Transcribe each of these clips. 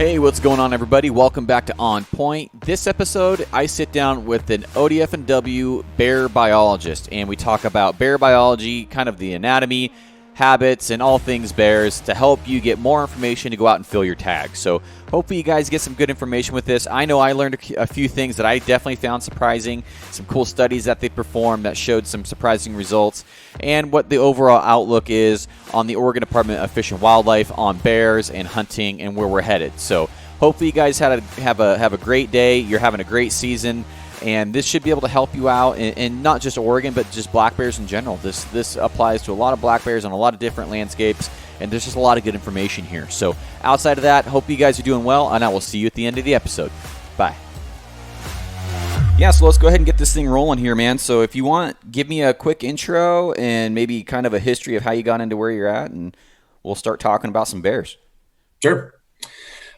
Hey, what's going on, everybody? Welcome back to On Point. This episode, I sit down with an ODF&W bear biologist, and we talk about bear biology, kind of the anatomy, habits, and all things bears to help you get more information to go out and fill your tag. So hopefully you guys get some good information with this. I know I learned a few things that I definitely found surprising, some cool studies that they performed that showed some surprising results, and what the overall outlook is on the Oregon Department of Fish and Wildlife on bears and hunting and where we're headed. So hopefully you guys have a great day. You're having a great season. And this should be able to help you out, and not just Oregon, but just black bears in general. This applies to a lot of black bears on a lot of different landscapes, and there's just a lot of good information here. So outside of that, hope you guys are doing well, and I will see you at the end of the episode. Bye. Yeah, so let's go ahead and get this thing rolling here, man. So if you want, give me a quick intro and maybe kind of a history of how you got into where you're at, and we'll start talking about some bears. Sure.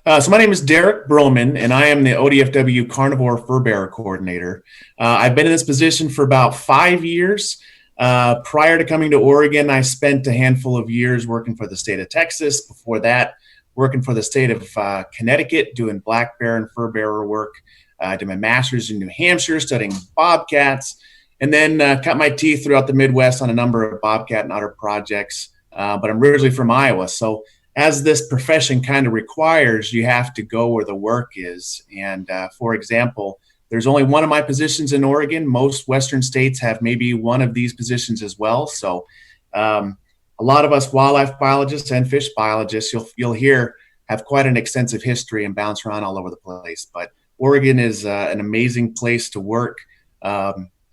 So my name is Derek Broman, and I am the ODFW Carnivore Fur Bearer Coordinator. I've been in this position for about 5 years. Prior to coming to Oregon, I spent a handful of years working for the state of Texas. Before that, working for the state of Connecticut, doing black bear and fur bearer work. I did my master's in New Hampshire, studying bobcats, and then cut my teeth throughout the Midwest on a number of bobcat and otter projects. But I'm originally from Iowa, so as this profession kind of requires, you have to go where the work is. And for example, there's only one of my positions in Oregon. Most Western states have maybe one of these positions as well. So a lot of us wildlife biologists and fish biologists, you'll hear, have quite an extensive history and bounce around all over the place. But Oregon is an amazing place to work.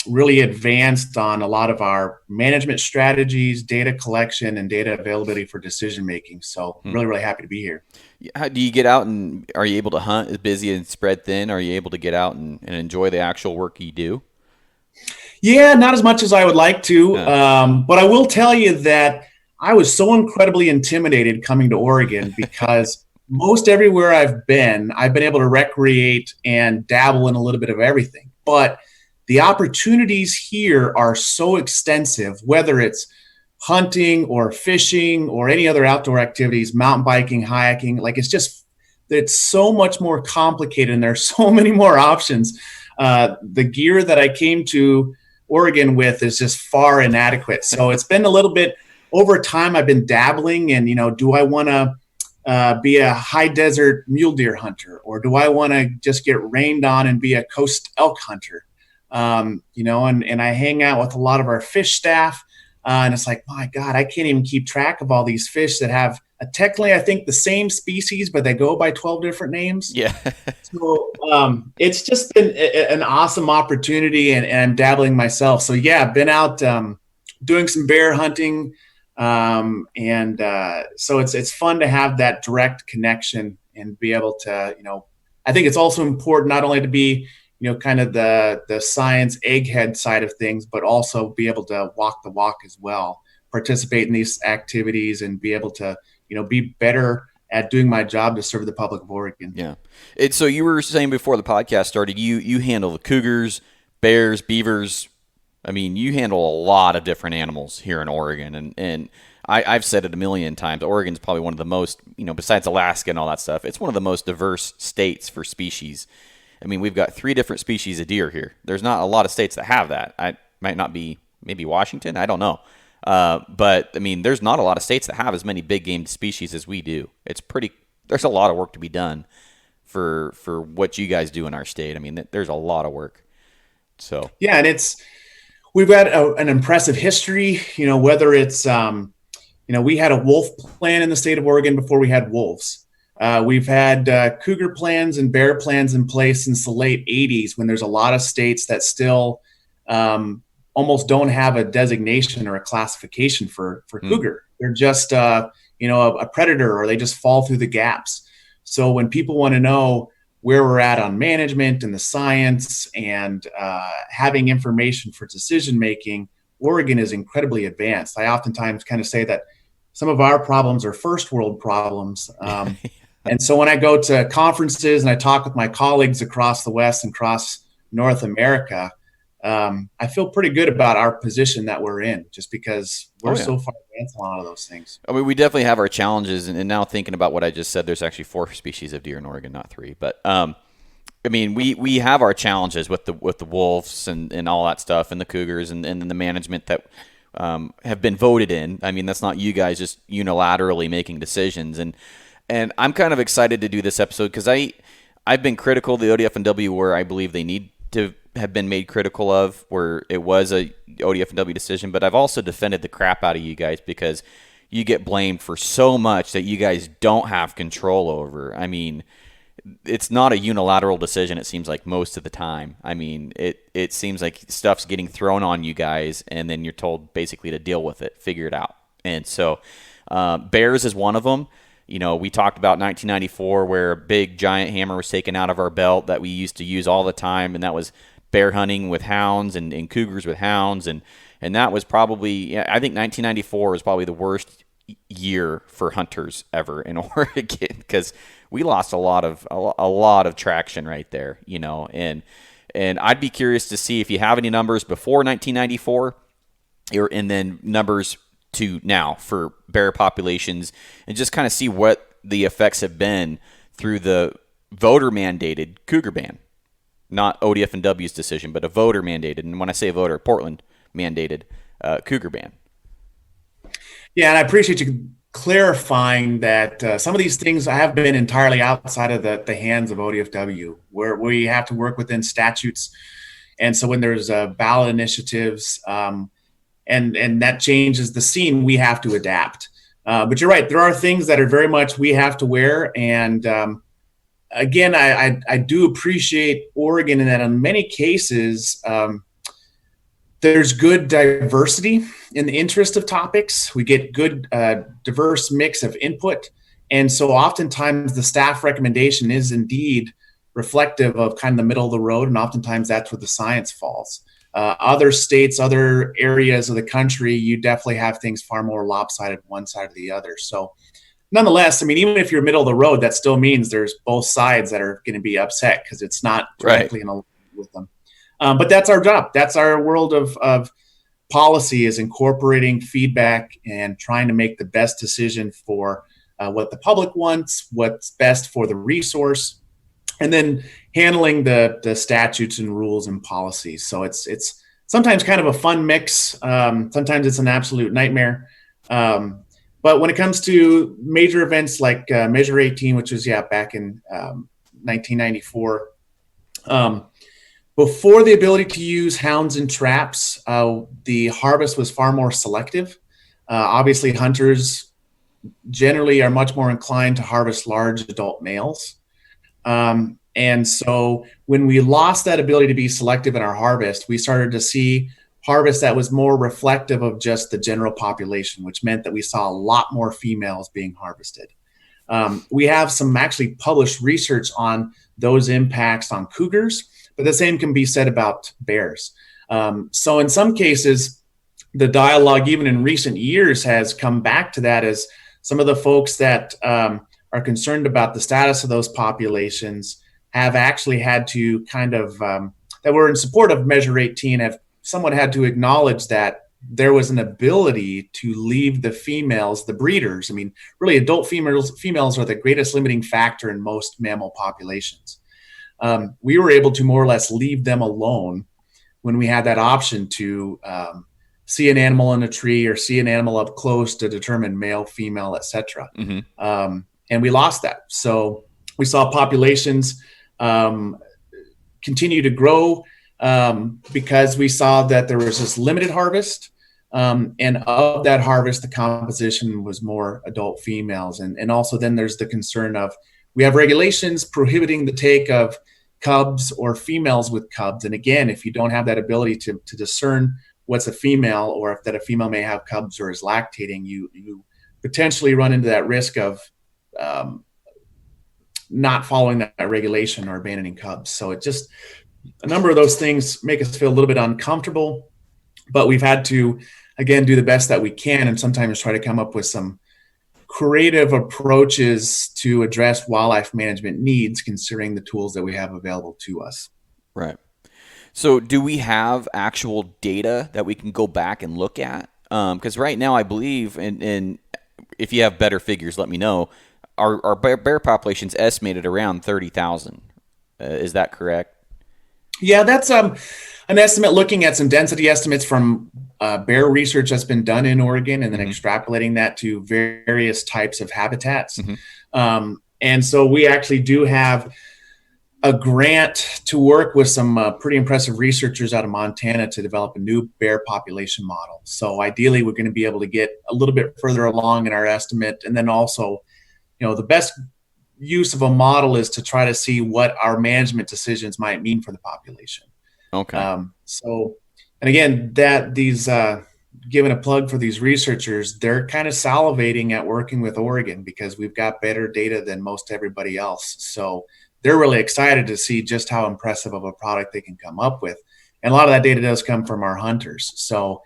Really advanced on a lot of our management strategies, data collection, and data availability for decision making. So really happy to be here. How do you get out, and are you able to hunt as busy and spread thin? Are you able to get out and enjoy the actual work you do? Yeah, not as much as I would like to. But I will tell you that I was so incredibly intimidated coming to Oregon because most everywhere I've been able to recreate and dabble in a little bit of everything. But the opportunities here are so extensive, whether it's hunting or fishing or any other outdoor activities, mountain biking, hiking, it's so much more complicated and there's so many more options. The gear that I came to Oregon with is just far inadequate. So it's been a little bit over time. I've been dabbling and, do I want to be a high desert mule deer hunter, or do I want to just get rained on and be a coast elk hunter? And I hang out with a lot of our fish staff, and it's like, my God, I can't even keep track of all these fish that have technically, I think, the same species, but they go by 12 different names. Yeah. So it's just been an awesome opportunity, and I'm dabbling myself. So yeah, I've been out doing some bear hunting, and so it's fun to have that direct connection and be able to, I think it's also important not only to be kind of the science egghead side of things, but also be able to walk the walk as well, participate in these activities and be able to, be better at doing my job to serve the public of Oregon. Yeah. So you were saying before the podcast started, you handle the cougars, bears, beavers. I mean, you handle a lot of different animals here in Oregon. And I've said it a million times, Oregon's probably one of the most, besides Alaska and all that stuff, it's one of the most diverse states for species. I mean, we've got 3 different species of deer here. There's not a lot of states that have that. I might not be, maybe Washington, I don't know. But I mean, there's not a lot of states that have as many big game species as we do. There's a lot of work to be done for what you guys do in our state. I mean, there's a lot of work. So yeah, and we've got an impressive history. Whether it's we had a wolf plan in the state of Oregon before we had wolves. We've had cougar plans and bear plans in place since the late 80s, when there's a lot of states that still almost don't have a designation or a classification for cougar. They're just, a predator, or they just fall through the gaps. So when people want to know where we're at on management and the science and having information for decision-making, Oregon is incredibly advanced. I oftentimes kind of say that some of our problems are first world problems. And so when I go to conferences and I talk with my colleagues across the West and across North America, I feel pretty good about our position that we're in, just because we're Oh yeah. so far advanced on a lot of those things. I mean, we definitely have our challenges, and now thinking about what I just said, there's actually 4 species of deer in Oregon, not 3. But I mean, we have our challenges with the wolves and all that stuff, and the cougars, and the management that have been voted in. I mean, that's not you guys just unilaterally making decisions, and I'm kind of excited to do this episode because I've been critical of the ODF&W where I believe they need to have been made critical of, where it was a ODF&W decision, but I've also defended the crap out of you guys because you get blamed for so much that you guys don't have control over. I mean, it's not a unilateral decision, it seems like, most of the time. I mean, it seems like stuff's getting thrown on you guys, and then you're told basically to deal with it, figure it out. And so bears is one of them. You know, we talked about 1994 where a big giant hammer was taken out of our belt that we used to use all the time, and that was bear hunting with hounds and cougars with hounds. And that was probably, I think 1994 was probably the worst year for hunters ever in Oregon because we lost a lot of traction right there, you know. And I'd be curious to see if you have any numbers before 1994 and then numbers to now for bear populations, and just kind of see what the effects have been through the voter mandated cougar ban. Not ODF&W's decision, but a voter mandated, and when I say voter, Portland mandated cougar ban. Yeah, and I appreciate you clarifying that some of these things have been entirely outside of the hands of ODFW, where we have to work within statutes. And so when there's ballot initiatives and that changes the scene, we have to adapt. But you're right, there are things that are very much we have to wear. And again, I do appreciate Oregon in that in many cases, there's good diversity in the interest of topics. We get good, diverse mix of input. And so oftentimes the staff recommendation is indeed reflective of kind of the middle of the road. And oftentimes that's where the science falls. Other states, other areas of the country, you definitely have things far more lopsided one side or the other. So nonetheless, I mean, even if you're middle of the road, that still means there's both sides that are going to be upset because it's not directly in alignment with them. But that's our job. That's our world of policy, is incorporating feedback and trying to make the best decision for what the public wants, what's best for the resource, and then handling the statutes and rules and policies. So it's sometimes kind of a fun mix. Sometimes it's an absolute nightmare. But when it comes to major events like Measure 18, which was back in 1994, before the ability to use hounds and traps, the harvest was far more selective. Obviously, hunters generally are much more inclined to harvest large adult males. And so when we lost that ability to be selective in our harvest, we started to see harvest that was more reflective of just the general population, which meant that we saw a lot more females being harvested. We have some actually published research on those impacts on cougars, but the same can be said about bears. So in some cases, the dialogue, even in recent years, has come back to that as some of the folks that are concerned about the status of those populations have actually had to kind of, that were in support of Measure 18, have somewhat had to acknowledge that there was an ability to leave the females, the breeders. I mean, really, adult females are the greatest limiting factor in most mammal populations. We were able to more or less leave them alone when we had that option to see an animal in a tree or see an animal up close to determine male, female, etc. Mm-hmm. And we lost that. So we saw populations continue to grow because we saw that there was this limited harvest. And of that harvest, the composition was more adult females. And also then there's the concern of, we have regulations prohibiting the take of cubs or females with cubs. And again, if you don't have that ability to discern what's a female, or if that a female may have cubs or is lactating, you potentially run into that risk of not following that regulation or abandoning cubs. So it just, a number of those things make us feel a little bit uncomfortable, but we've had to, again, do the best that we can, and sometimes try to come up with some creative approaches to address wildlife management needs, considering the tools that we have available to us. Right. So do we have actual data that we can go back and look at? Because right now I believe, and if you have better figures, let me know, our bear population's estimated around 30,000. Is that correct? Yeah, that's an estimate looking at some density estimates from bear research that's been done in Oregon, and then extrapolating that to various types of habitats. And so we actually do have a grant to work with some pretty impressive researchers out of Montana to develop a new bear population model. So ideally, we're going to be able to get a little bit further along in our estimate. And then also, the best use of a model is to try to see what our management decisions might mean for the population. Okay. And again, giving a plug for these researchers, they're kind of salivating at working with Oregon because we've got better data than most everybody else. So they're really excited to see just how impressive of a product they can come up with. And a lot of that data does come from our hunters. So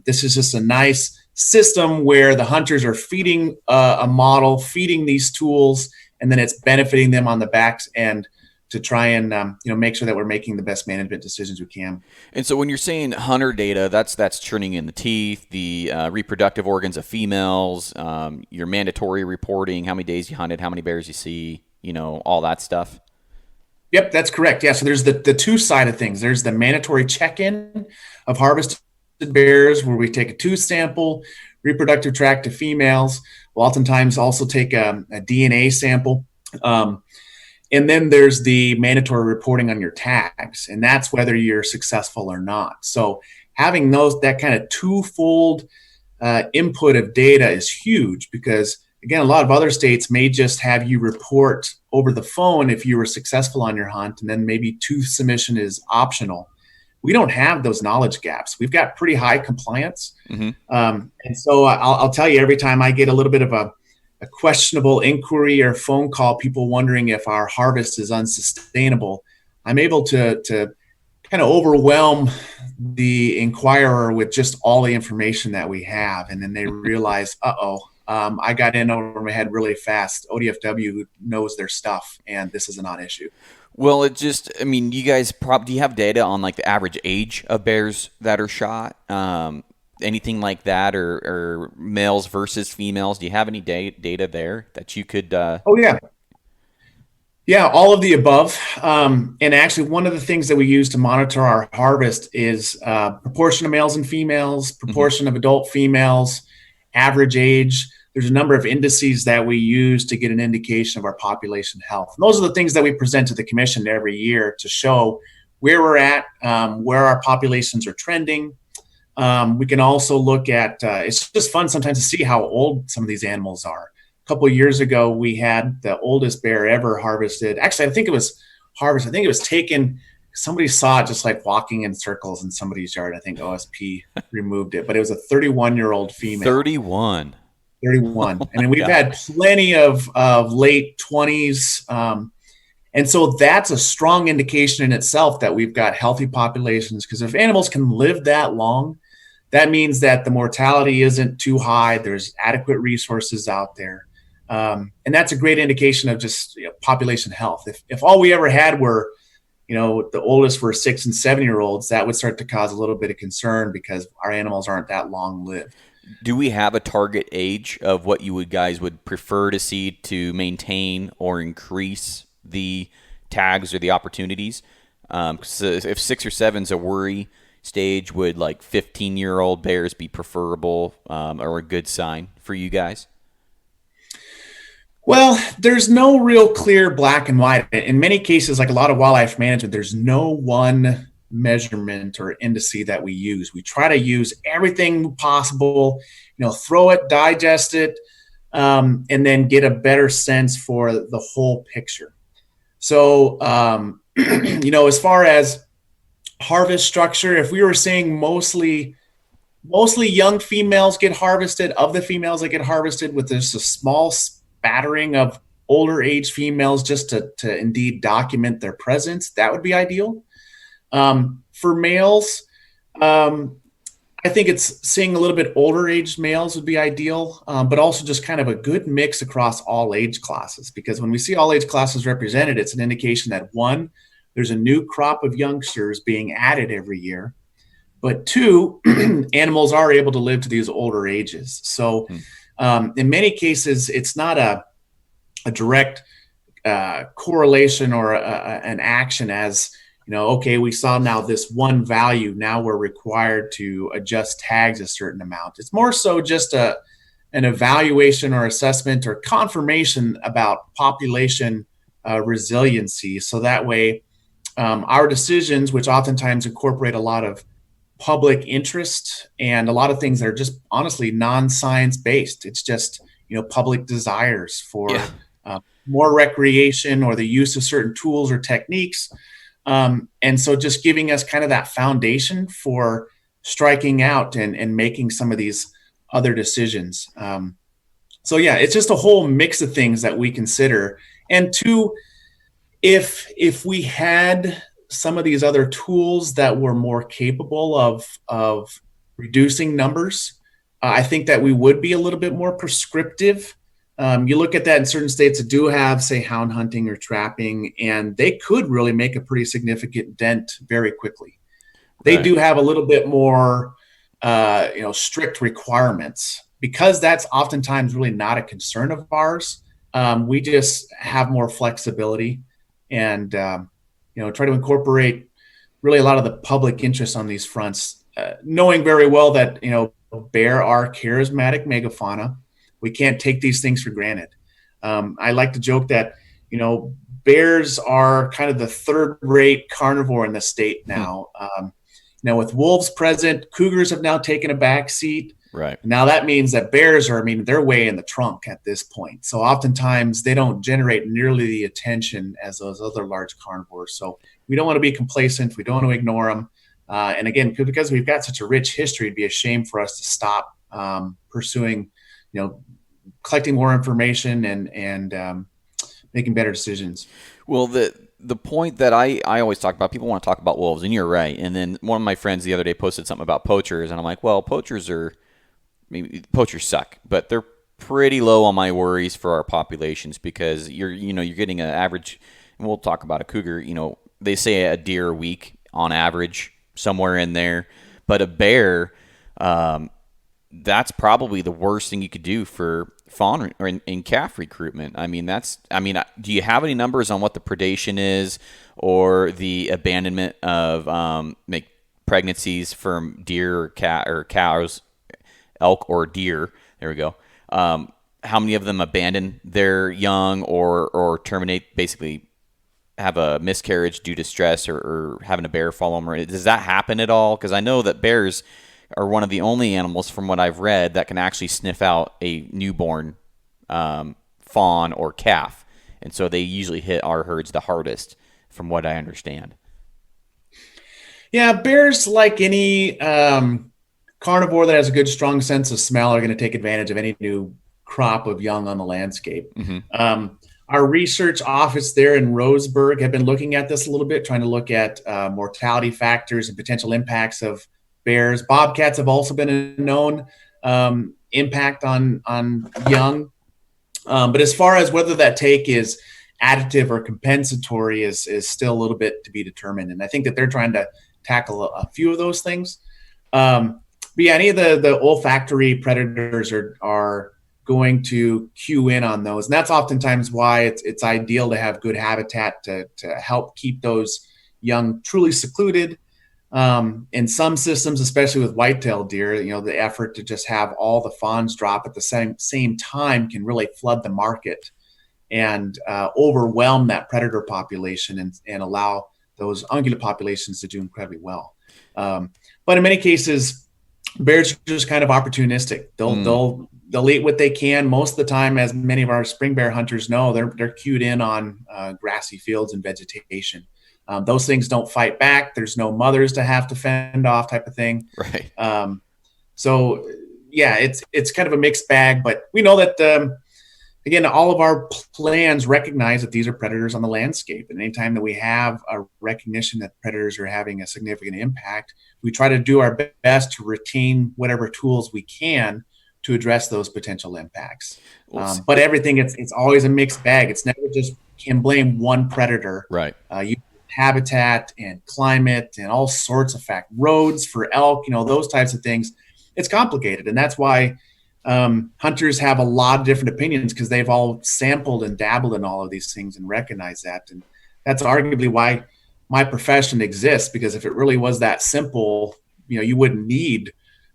this is just a nice system where the hunters are feeding a model, feeding these tools, and then it's benefiting them on the back end to try and make sure that we're making the best management decisions we can. And so when you're saying hunter data, that's churning in the teeth, the reproductive organs of females, your mandatory reporting, how many days you hunted, how many bears you see, all that stuff. Yep, that's correct. Yeah, so there's the two side of things. There's the mandatory check-in of harvested bears where we take a tooth sample, reproductive tract to females. We'll oftentimes also take a DNA sample. And then there's the mandatory reporting on your tags, and that's whether you're successful or not. So having that kind of twofold input of data is huge because, again, a lot of other states may just have you report over the phone if you were successful on your hunt, and then maybe tooth submission is optional. We don't have those knowledge gaps. We've got pretty high compliance. And so I'll tell you, every time I get a little bit of a questionable inquiry or phone call, people wondering if our harvest is unsustainable, I'm able to kind of overwhelm the inquirer with just all the information that we have. And then they realize, I got in over my head really fast. ODFW knows their stuff, and this is a non-issue. Well, you guys do you have data on like the average age of bears that are shot? Anything like that, or males versus females? Do you have any data there that you could? Yeah, all of the above. And actually, one of the things that we use to monitor our harvest is proportion of males and females, proportion of adult females, average age. There's a number of indices that we use to get an indication of our population health. And those are the things that we present to the commission every year to show where we're at, where our populations are trending. We can also look at, it's just fun sometimes to see how old some of these animals are. A couple of years ago, we had the oldest bear ever harvested. Actually, I think it was taken, somebody saw it just like walking in circles in somebody's yard. I think OSP removed it, but it was a 31-year-old female. 31. I mean, we've had plenty of late 20s. And so that's a strong indication in itself that we've got healthy populations, because if animals can live that long, that means that the mortality isn't too high. There's adequate resources out there. And that's a great indication of just population health. If all we ever had were, the oldest were 6 and 7-year-olds, that would start to cause a little bit of concern because our animals aren't that long lived. Do we have a target age of what you guys would prefer to see to maintain or increase the tags or the opportunities? So if 6 or 7's a worry stage, would like 15-year-old bears be preferable or a good sign for you guys? Well, there's no real clear black and white. In many cases, like a lot of wildlife management, there's no one measurement or indice that we use. We try to use everything possible, throw it, digest it, and then get a better sense for the whole picture. So, as far as harvest structure, if we were seeing mostly young females get harvested, of the females that get harvested, with just a small spattering of older age females just to indeed document their presence, that would be ideal. For males, I think it's seeing a little bit older aged males would be ideal, but also just kind of a good mix across all age classes, because when we see all age classes represented, it's an indication that, one, there's a new crop of youngsters being added every year. But two, animals are able to live to these older ages. So in many cases, it's not a direct correlation or an action as, okay, we saw now this one value. Now we're required to adjust tags a certain amount. It's more so just an evaluation or assessment or confirmation about population resiliency. So that way, our decisions, which oftentimes incorporate a lot of public interest and a lot of things that are just honestly non-science based. It's just, public desires for more recreation or the use of certain tools or techniques. And so just giving us kind of that foundation for striking out and making some of these other decisions. So yeah, it's just a whole mix of things that we consider. And two, if we had some of these other tools that were more capable of reducing numbers, I think that we would be a little bit more prescriptive. You look at that in certain states that do have, say, hound hunting or trapping, and they could really make a pretty significant dent very quickly. They do have a little bit more, strict requirements because that's oftentimes really not a concern of ours. We just have more flexibility and, try to incorporate really a lot of the public interest on these fronts, knowing very well that, bear are charismatic megafauna. We can't take these things for granted. I like to joke that, bears are kind of the third-rate carnivore in the state now. With wolves present, cougars have now taken a back seat. Right. Now that means that bears they're way in the trunk at this point. So oftentimes they don't generate nearly the attention as those other large carnivores. So we don't want to be complacent. We don't want to ignore them. And again, because we've got such a rich history, it'd be a shame for us to stop pursuing, collecting more information and making better decisions. Well, the point that I always talk about, people want to talk about wolves, and you're right. And then one of my friends the other day posted something about poachers, and I'm like, well, poachers suck, but they're pretty low on my worries for our populations because you're getting an average, and we'll talk about a cougar, they say a deer a week on average, somewhere in there, but a bear, that's probably the worst thing you could do for fawn or in calf recruitment. Do you have any numbers on what the predation is or the abandonment of pregnancies from deer or cat or cows, elk or deer? There we go. How many of them abandon their young or terminate, basically have a miscarriage due to stress or having a bear follow them? Does that happen at all? Because I know that bears are one of the only animals, from what I've read, that can actually sniff out a newborn fawn or calf. And so they usually hit our herds the hardest, from what I understand. Yeah, bears, like any carnivore that has a good, strong sense of smell, are going to take advantage of any new crop of young on the landscape. Mm-hmm. Our research office there in Roseburg have been looking at this a little bit, trying to look at mortality factors and potential impacts of bears. Bobcats have also been a known impact on young. But as far as whether that take is additive or compensatory is still a little bit to be determined. And I think that they're trying to tackle a few of those things. But yeah, any of the olfactory predators are going to cue in on those. And that's oftentimes why it's ideal to have good habitat to help keep those young truly secluded. In some systems, especially with white-tailed deer, the effort to just have all the fawns drop at the same time can really flood the market and overwhelm that predator population and allow those ungulate populations to do incredibly well. But in many cases, bears are just kind of opportunistic. They'll eat what they can. Most of the time, as many of our spring bear hunters know, they're cued in on grassy fields and vegetation. Those things don't fight back. There's no mothers to have to fend off, type of thing. Right. So yeah, it's kind of a mixed bag, but we know that, again, all of our plans recognize that these are predators on the landscape. And anytime that we have a recognition that predators are having a significant impact, we try to do our best to retain whatever tools we can to address those potential impacts. But everything, it's always a mixed bag. It's never just can blame one predator. Right. habitat and climate and all sorts of roads for elk, those types of things. It's complicated. And that's why hunters have a lot of different opinions, because they've all sampled and dabbled in all of these things and recognize that. And that's arguably why my profession exists, because if it really was that simple, you wouldn't need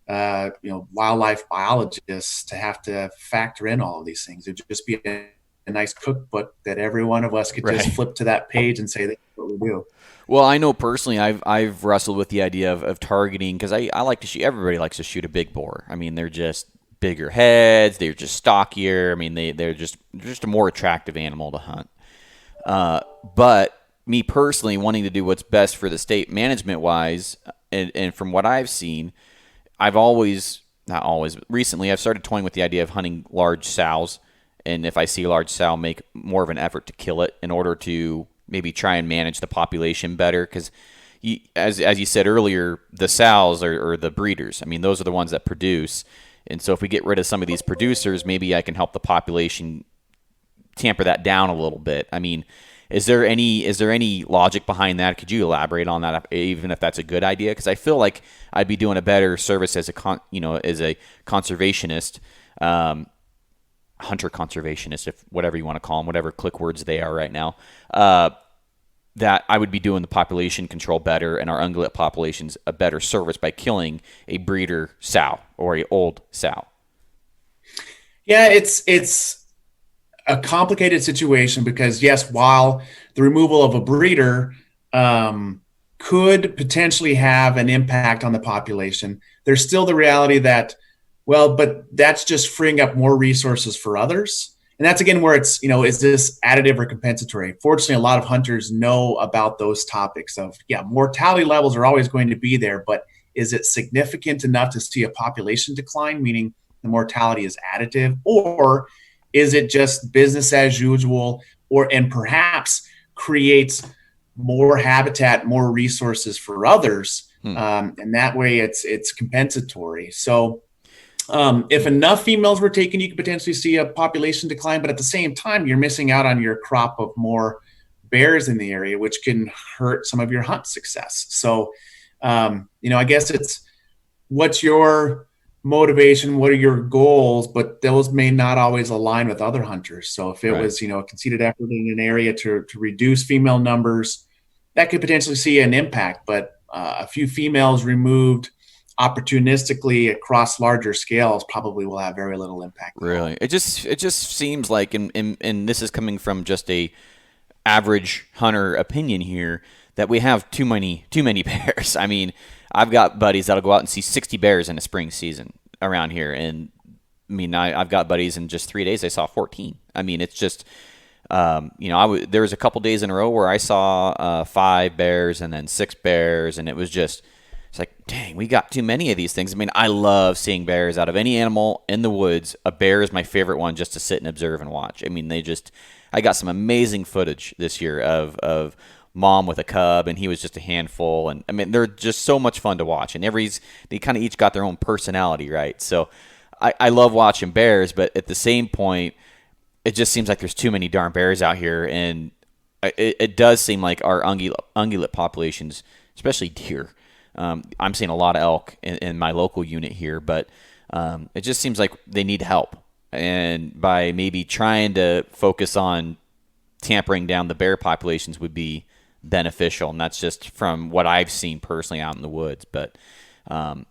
wildlife biologists to have to factor in all of these things. It'd just be a nice cookbook that every one of us could just flip to that page and say, that's what we do. Well, I know personally I've wrestled with the idea of targeting, because I like to shoot. Everybody likes to shoot a big boar. I mean, they're just bigger heads. They're just stockier. I mean, they're just a more attractive animal to hunt. But me personally, wanting to do what's best for the state management wise, and from what I've seen, recently I've started toying with the idea of hunting large sows. And if I see a large sow, make more of an effort to kill it in order to maybe try and manage the population better. Because as you said earlier, the sows are the breeders. I mean, those are the ones that produce. And so if we get rid of some of these producers, maybe I can help the population tamper that down a little bit. I mean, is there any logic behind that? Could you elaborate on that, even if that's a good idea? Because I feel like I'd be doing a better service as a conservationist, hunter conservationist, if whatever you want to call them, whatever click words they are right now. That I would be doing the population control better and our ungulate populations a better service by killing a breeder sow or a old sow. Yeah, it's a complicated situation, because yes, while the removal of a breeder could potentially have an impact on the population, there's still the reality that, but that's just freeing up more resources for others. And that's, again, where it's, is this additive or compensatory? Fortunately, a lot of hunters know about those topics of, mortality levels are always going to be there, but is it significant enough to see a population decline, meaning the mortality is additive, or is it just business as usual, and perhaps creates more habitat, more resources for others, and that way it's compensatory. So if enough females were taken, you could potentially see a population decline, but at the same time, you're missing out on your crop of more bears in the area, which can hurt some of your hunt success. So, I guess it's, what's your motivation? What are your goals? But those may not always align with other hunters. So if it was, a conceded effort in an area to reduce female numbers, that could potentially see an impact, but a few females removed opportunistically across larger scales probably will have very little impact. Really, it just seems like, and this is coming from just a average hunter opinion here, that we have too many bears. I mean, I've got buddies that'll go out and see 60 bears in a spring season around here, and I mean, I've got buddies in just 3 days I saw 14. I mean, it's just there was a couple days in a row where I saw 5 bears and then 6 bears, and it's like, dang, we got too many of these things. I mean, I love seeing bears. Out of any animal in the woods, a bear is my favorite one, just to sit and observe and watch. I mean, I got some amazing footage this year of mom with a cub, and he was just a handful. And I mean, they're just so much fun to watch. And they kind of each got their own personality, right? So I love watching bears, but at the same point, it just seems like there's too many darn bears out here. And it does seem like our ungulate populations, especially deer, I'm seeing a lot of elk in my local unit here, but it just seems like they need help. And by maybe trying to focus on tampering down the bear populations would be beneficial. And that's just from what I've seen personally out in the woods. But I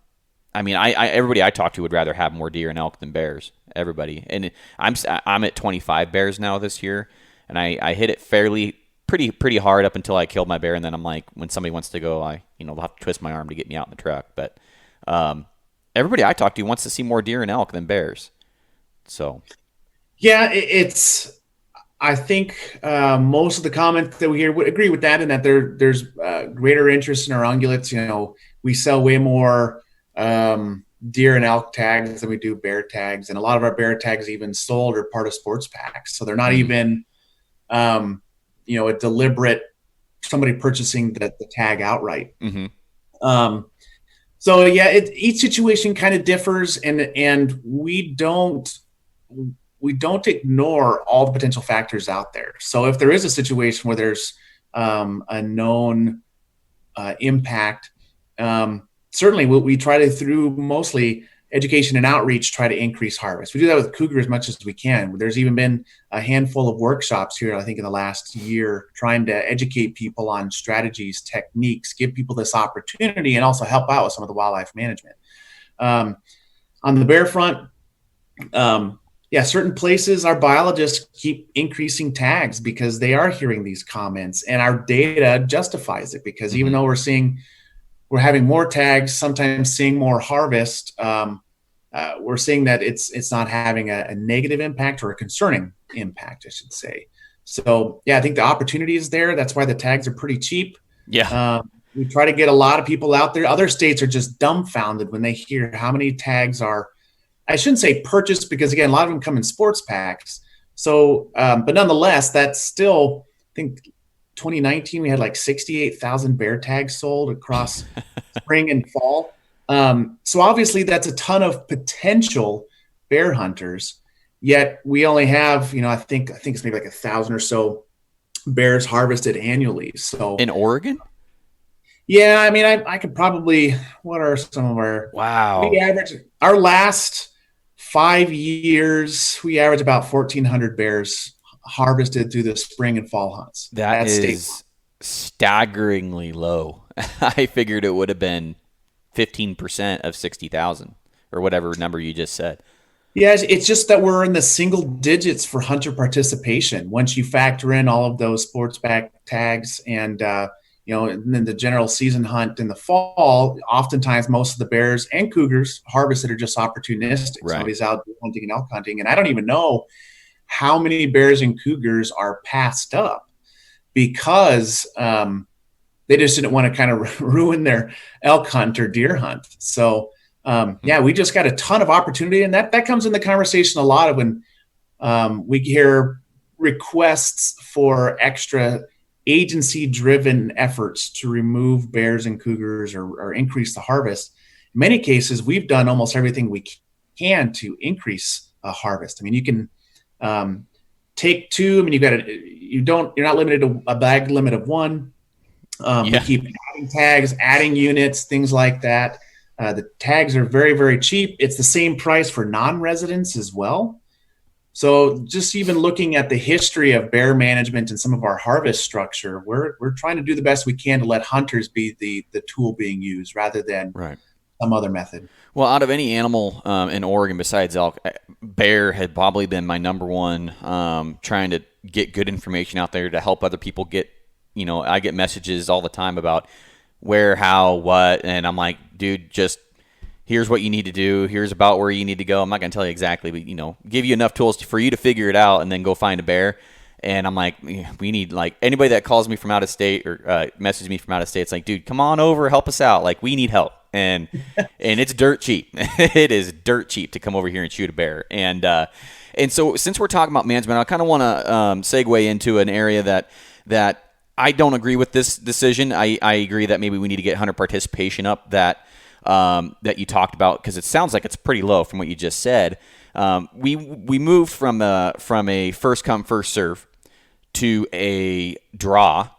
mean, everybody I talk to would rather have more deer and elk than bears. Everybody. And I'm at 25 bears now this year, and I hit it pretty hard up until I killed my bear, and then I'm like, when somebody wants to go, they'll have to twist my arm to get me out in the truck. But everybody I talk to wants to see more deer and elk than bears. So, yeah, I think most of the comments that we hear would agree with that, and that there's greater interest in our ungulates. We sell way more deer and elk tags than we do bear tags, and a lot of our bear tags even sold are part of sports packs, so they're not even a deliberate somebody purchasing the tag outright. Mm-hmm. So yeah, each situation kind of differs, and we don't ignore all the potential factors out there. So if there is a situation where there's a known impact. Certainly, we try to, through mostly education and outreach, try to increase harvest. We do that with cougar as much as we can. There's even been a handful of workshops here, I think, in the last year, trying to educate people on strategies, techniques, give people this opportunity, and also help out with some of the wildlife management. On the bear front, certain places our biologists keep increasing tags because they are hearing these comments, and our data justifies it, because even though we're having more tags, sometimes seeing more harvest, we're seeing that it's not having a negative impact, or a concerning impact, I should say. So I think the opportunity is there. That's why the tags are pretty cheap. We try to get a lot of people out there. Other states are just dumbfounded when they hear how many tags are, I shouldn't say purchased, because again, a lot of them come in sports packs. So, but nonetheless, that's still, I think 2019, we had like 68,000 bear tags sold across spring and fall. So obviously that's a ton of potential bear hunters, yet we only have, I think it's maybe like 1,000 or so bears harvested annually. So in Oregon? Yeah, I mean, I could probably, what are some of our, we average, our last 5 years, we average about 1,400 bears harvested through the spring and fall hunts. That is staggeringly low. I figured it would have been 15% of 60,000 or whatever number you just said. Yeah, it's just that we're in the single digits for hunter participation. Once you factor in all of those sports back tags and, and then the general season hunt in the fall, oftentimes most of the bears and cougars harvested are just opportunistic. Right. Somebody's out hunting and elk hunting. And I don't even know how many bears and cougars are passed up because they just didn't want to kind of ruin their elk hunt or deer hunt. So, we just got a ton of opportunity. And that comes in the conversation a lot of when we hear requests for extra agency-driven efforts to remove bears and cougars or increase the harvest. In many cases, we've done almost everything we can to increase a harvest. I mean, you can take two. I mean, you're not limited to a bag limit of one. We keep adding tags, adding units, things like that. The tags are very, very cheap. It's the same price for non-residents as well. So just even looking at the history of bear management and some of our harvest structure, we're trying to do the best we can to let hunters be the tool being used rather than some other method. Well, out of any animal in Oregon besides elk, bear had probably been my number one, trying to get good information out there to help other people get, I get messages all the time about where, how, what, and I'm like, dude, just here's what you need to do. Here's about where you need to go. I'm not going to tell you exactly, but, give you enough tools for you to figure it out and then go find a bear. And I'm like, we need, like, anybody that calls me from out of state or messages me from out of state, it's like, dude, come on over, help us out. Like, we need help. And it's dirt cheap. It is dirt cheap to come over here and shoot a bear. And so since we're talking about management, I kind of want to segue into an area that I don't agree with this decision. I agree that maybe we need to get hunter participation up that you talked about, because it sounds like it's pretty low from what you just said. We moved from a first come first serve to a draw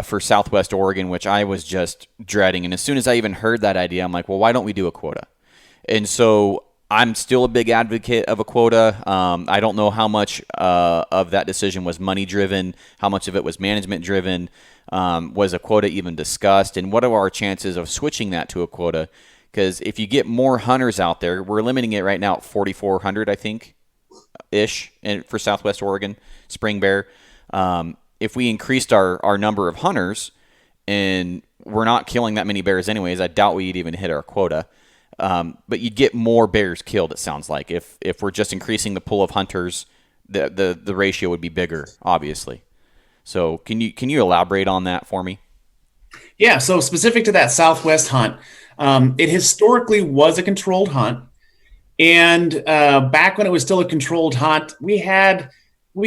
for Southwest Oregon, which I was just dreading. And as soon as I even heard that idea, I'm like, well, why don't we do a quota? And so I'm still a big advocate of a quota. I don't know how much of that decision was money driven, how much of it was management driven. Was a quota even discussed? And what are our chances of switching that to a quota? Because if you get more hunters out there, we're limiting it right now at 4,400, I think, ish, and for Southwest Oregon spring bear. If we increased our number of hunters, and we're not killing that many bears anyways, I doubt we'd even hit our quota. But you'd get more bears killed, it sounds like. If we're just increasing the pool of hunters, the ratio would be bigger, obviously. So can you elaborate on that for me? Yeah, so specific to that Southwest hunt, it historically was a controlled hunt. And back when it was still a controlled hunt, we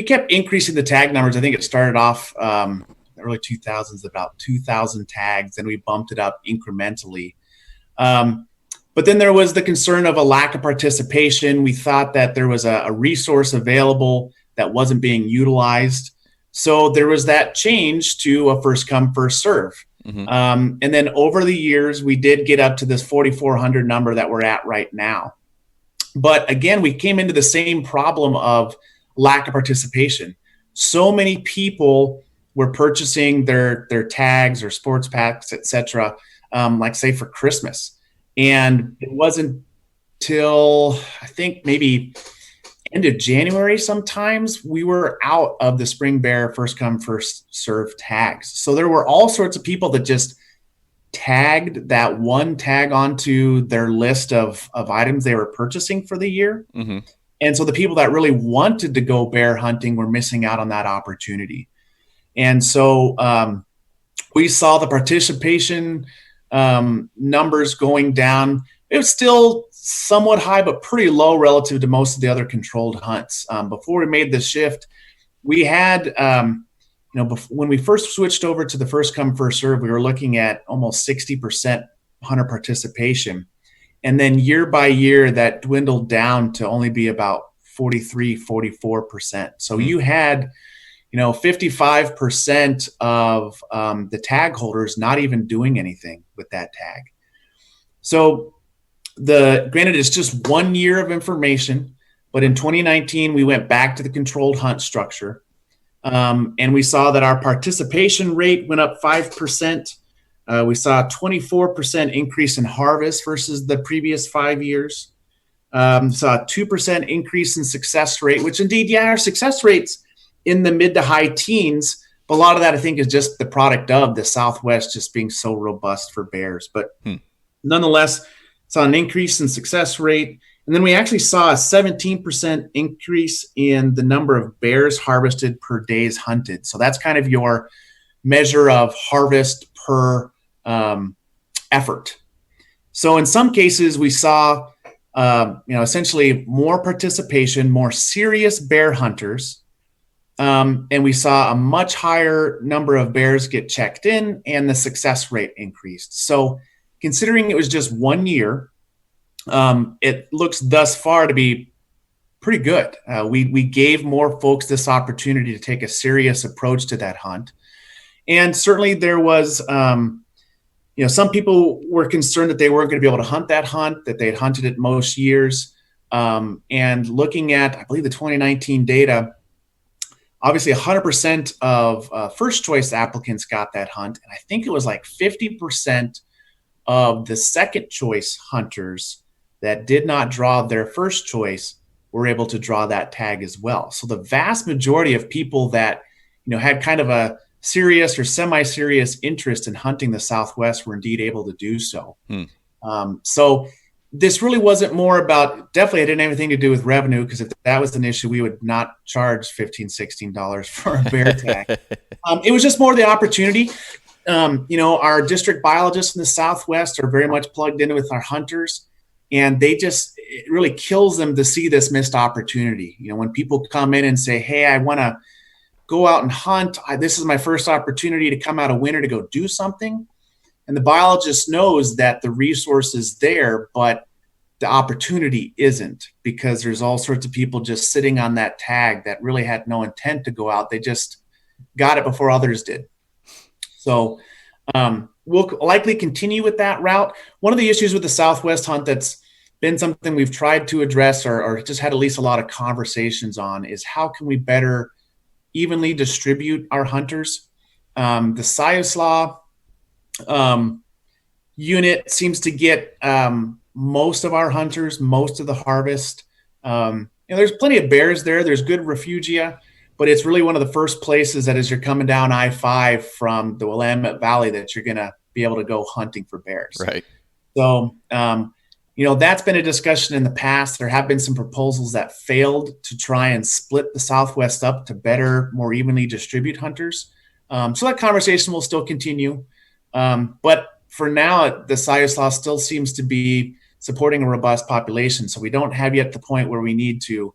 kept increasing the tag numbers. I think it started off the early 2000s, about 2,000 tags, and we bumped it up incrementally. But then there was the concern of a lack of participation. We thought that there was a resource available that wasn't being utilized. So there was that change to a first come, first serve. Mm-hmm. And then over the years, we did get up to this 4,400 number that we're at right now. But again, we came into the same problem of lack of participation. So many people were purchasing their tags or sports packs, etc., like say for Christmas. And it wasn't till I think maybe end of January sometimes we were out of the spring bear first come first serve tags. So there were all sorts of people that just tagged that one tag onto their list of items they were purchasing for the year. Mm-hmm. And so the people that really wanted to go bear hunting were missing out on that opportunity. And so we saw the participation numbers going down. It was still somewhat high, but pretty low relative to most of the other controlled hunts. Before we made the shift, we had, when we first switched over to the first come, first serve, we were looking at almost 60% hunter participation. And then year by year, that dwindled down to only be about 43, 44%. So you had, 55% of the tag holders not even doing anything with that tag. So granted, it's just 1 year of information, but in 2019, we went back to the controlled hunt structure. And we saw that our participation rate went up 5%. We saw a 24% increase in harvest versus the previous 5 years. Saw a 2% increase in success rate, which indeed, our success rate's in the mid to high teens. But a lot of that, I think, is just the product of the Southwest just being so robust for bears. But nonetheless, saw an increase in success rate. And then we actually saw a 17% increase in the number of bears harvested per days hunted. So that's kind of your measure of harvest per effort. So in some cases, we saw, essentially more participation, more serious bear hunters. And we saw a much higher number of bears get checked in and the success rate increased. So considering it was just 1 year, it looks thus far to be pretty good. We gave more folks this opportunity to take a serious approach to that hunt. And certainly there was, some people were concerned that they weren't going to be able to hunt that hunt, that they had hunted it most years. And looking at, I believe, the 2019 data, obviously 100% of first choice applicants got that hunt. And I think it was like 50% of the second choice hunters that did not draw their first choice were able to draw that tag as well. So the vast majority of people that, had kind of a serious or semi-serious interest in hunting the Southwest were indeed able to do so. So this really wasn't more about, definitely it didn't have anything to do with revenue, because if that was an issue, we would not charge $15, $16 for a bear tag. It was just more the opportunity. Our district biologists in the Southwest are very much plugged in with our hunters, and it really kills them to see this missed opportunity. When people come in and say, hey, I want to go out and hunt, this is my first opportunity to come out of winter to go do something. And the biologist knows that the resource is there, but the opportunity isn't, because there's all sorts of people just sitting on that tag that really had no intent to go out. They just got it before others did. So we'll likely continue with that route. One of the issues with the Southwest hunt that's been something we've tried to address or just had at least a lot of conversations on is how can we better evenly distribute our hunters. The Siuslaw unit seems to get most of our hunters, most of the harvest. There's plenty of bears there. There's good refugia, but it's really one of the first places that as you're coming down I-5 from the Willamette Valley that you're going to be able to go hunting for bears. Right. So, that's been a discussion in the past. There have been some proposals that failed to try and split the Southwest up to better, more evenly distribute hunters. So that conversation will still continue. But for now, the Siuslaw still seems to be supporting a robust population. So we don't have yet the point where we need to,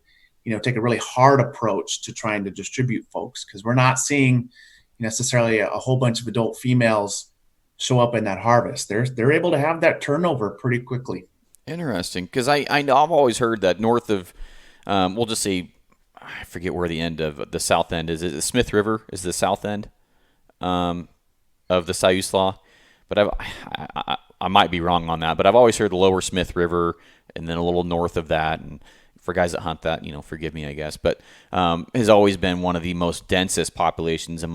take a really hard approach to trying to distribute folks, because we're not seeing necessarily a whole bunch of adult females show up in that harvest. They're able to have that turnover pretty quickly. Interesting, because I know I've always heard that north of, we'll just say I forget where the end of the south end is. Is it Smith River is the south end of the Siuslaw? But I might be wrong on that. But I've always heard the lower Smith River and then a little north of that. And for guys that hunt that, forgive me, I guess. But has always been one of the most densest populations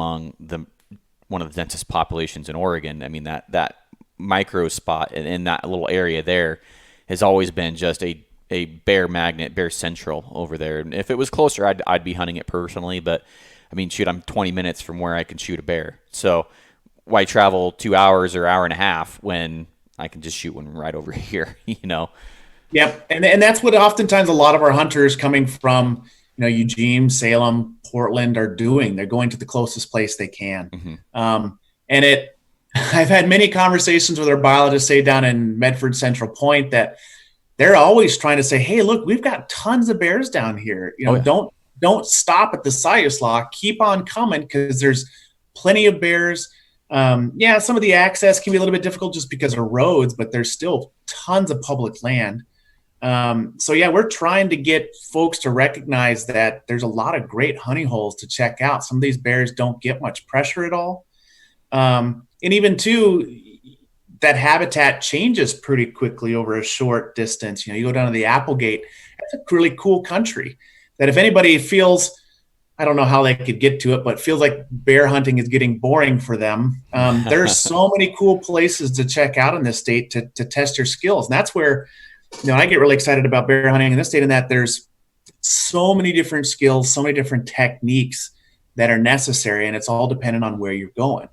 one of the densest populations in Oregon. I mean, that micro spot in that little area there has always been just a bear magnet, bear central over there. And if it was closer, I'd be hunting it personally. But I mean, shoot, I'm 20 minutes from where I can shoot a bear. So why travel 2 hours or hour and a half when I can just shoot one right over here, Yep. And that's what oftentimes a lot of our hunters coming from, Eugene, Salem, Portland are doing. They're going to the closest place they can. Mm-hmm. I've had many conversations with our biologists, say down in Medford Central Point, that they're always trying to say, hey, look, we've got tons of bears down here. Don't stop at the Siuslaw. Keep on coming because there's plenty of bears. Some of the access can be a little bit difficult just because of roads, but there's still tons of public land. We're trying to get folks to recognize that there's a lot of great hunting holes to check out. Some of these bears don't get much pressure at all. And even too, that habitat changes pretty quickly over a short distance. You go down to the Applegate, that's a really cool country that if anybody feels, I don't know how they could get to it, but feels like bear hunting is getting boring for them. There's so many cool places to check out in this state to test your skills. And that's where, I get really excited about bear hunting in this state, in that there's so many different skills, so many different techniques that are necessary. And it's all dependent on where you're going.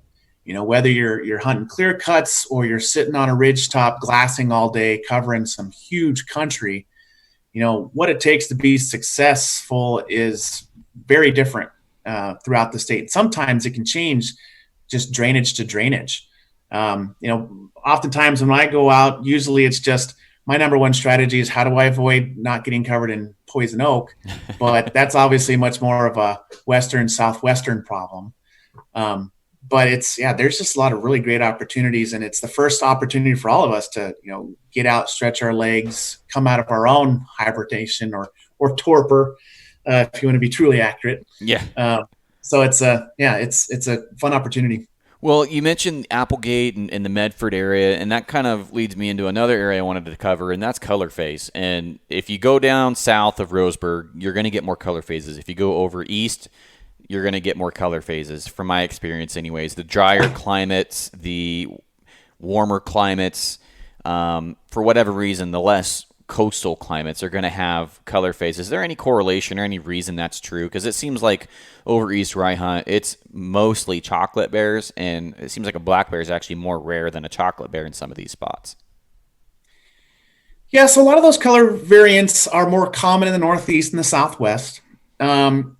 Whether you're hunting clear cuts or you're sitting on a ridge top glassing all day, covering some huge country, what it takes to be successful is very different throughout the state. Sometimes it can change just drainage to drainage. Oftentimes when I go out, usually it's just my number one strategy is how do I avoid not getting covered in poison oak? But that's obviously much more of a Western, Southwestern problem. But there's just a lot of really great opportunities, and it's the first opportunity for all of us to, get out, stretch our legs, come out of our own hibernation or torpor, if you want to be truly accurate. Yeah. So it's a fun opportunity. Well, you mentioned Applegate and the Medford area, and that kind of leads me into another area I wanted to cover, and that's color phase. And if you go down south of Roseburg, you're going to get more color phases. If you go over east, you're going to get more color phases, from my experience anyways. The drier climates, the warmer climates, for whatever reason, the less coastal climates are going to have color phases. Is there any correlation or any reason that's true? Because it seems like over east where I hunt, it's mostly chocolate bears, and it seems like a black bear is actually more rare than a chocolate bear in some of these spots. Yeah, so a lot of those color variants are more common in the Northeast and the Southwest. And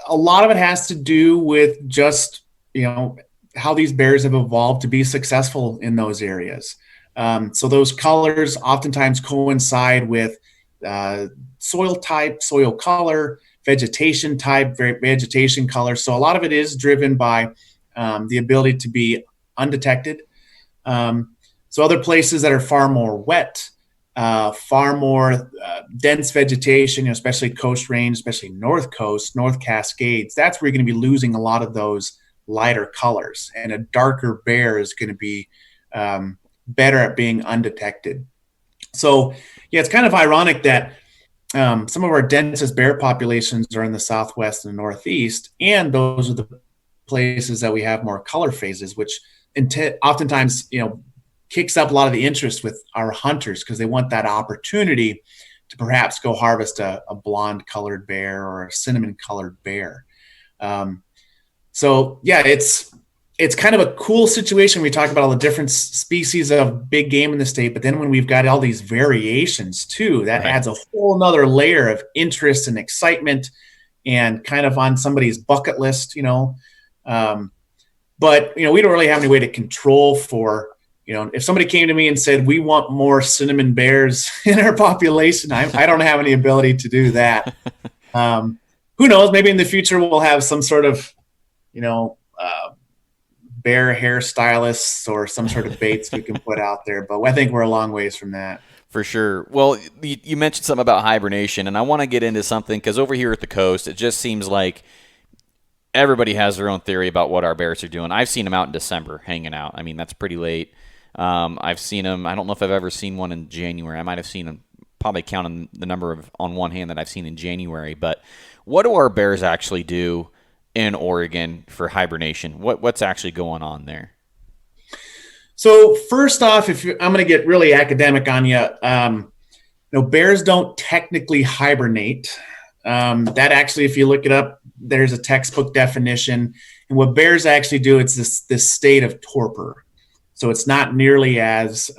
a lot of it has to do with just, how these bears have evolved to be successful in those areas. So those colors oftentimes coincide with soil type, soil color, vegetation type, vegetation color. So a lot of it is driven by the ability to be undetected. So other places that are far more wet, far more dense vegetation, especially Coast Range, especially North Coast, North Cascades, that's where you're going to be losing a lot of those lighter colors. And a darker bear is going to be better at being undetected. So, it's kind of ironic that some of our densest bear populations are in the Southwest and the Northeast, and those are the places that we have more color phases, which oftentimes, kicks up a lot of the interest with our hunters because they want that opportunity to perhaps go harvest a blonde colored bear or a cinnamon colored bear. It's kind of a cool situation. We talk about all the different species of big game in the state, but then when we've got all these variations too, that adds a whole nother layer of interest and excitement and kind of on somebody's bucket list, but we don't really have any way to control for, if somebody came to me and said, we want more cinnamon bears in our population, I don't have any ability to do that. Who knows? Maybe in the future we'll have some sort of, bear hairstylists or some sort of baits we can put out there, but I think we're a long ways from that. For sure. Well, you mentioned something about hibernation, and I want to get into something because over here at the coast, it just seems like everybody has their own theory about what our bears are doing. I've seen them out in December hanging out. I mean, that's pretty late. I've seen them. I don't know if I've ever seen one in January. I might have seen them, probably counting the number of on one hand that I've seen in January. But what do our bears actually do in Oregon for hibernation? What's actually going on there? So first off, I'm going to get really academic on you, bears don't technically hibernate. That actually, if you look it up, there's a textbook definition. And what bears actually do, it's this state of torpor. So it's not nearly as,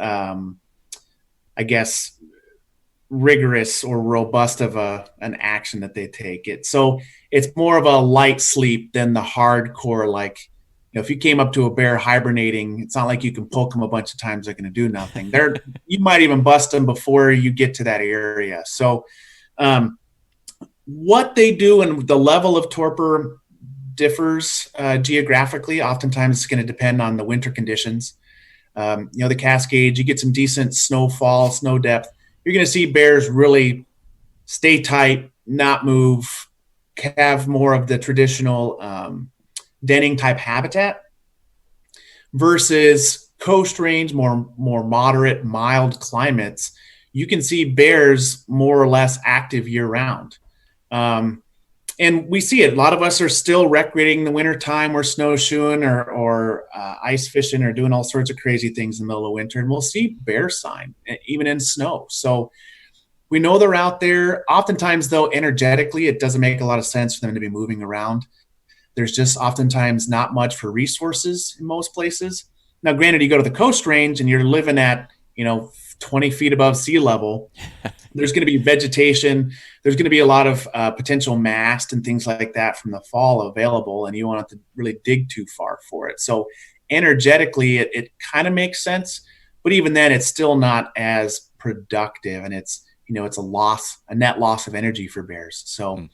rigorous or robust of an action that they take. So it's more of a light sleep than the hardcore, like, if you came up to a bear hibernating, it's not like you can poke them a bunch of times, they're going to do nothing. You might even bust them before you get to that area. So what they do and the level of torpor differs geographically. Oftentimes it's going to depend on the winter conditions. The Cascades, you get some decent snowfall, snow depth. You're going to see bears really stay tight, not move, have more of the traditional denning type habitat versus coast range, more moderate, mild climates. You can see bears more or less active year round. And we see it. A lot of us are still recreating in the wintertime. We're snowshoeing or ice fishing or doing all sorts of crazy things in the middle of winter. And we'll see bear sign, even in snow. So we know they're out there. Oftentimes, though, energetically, it doesn't make a lot of sense for them to be moving around. There's just oftentimes not much for resources in most places. Now, granted, you go to the Coast Range and you're living at, 20 feet above sea level. There's going to be vegetation. There's going to be a lot of potential mast and things like that from the fall available, and you won't have to really dig too far for it. So energetically, it kind of makes sense, but even then, it's still not as productive, and it's a net loss of energy for bears. So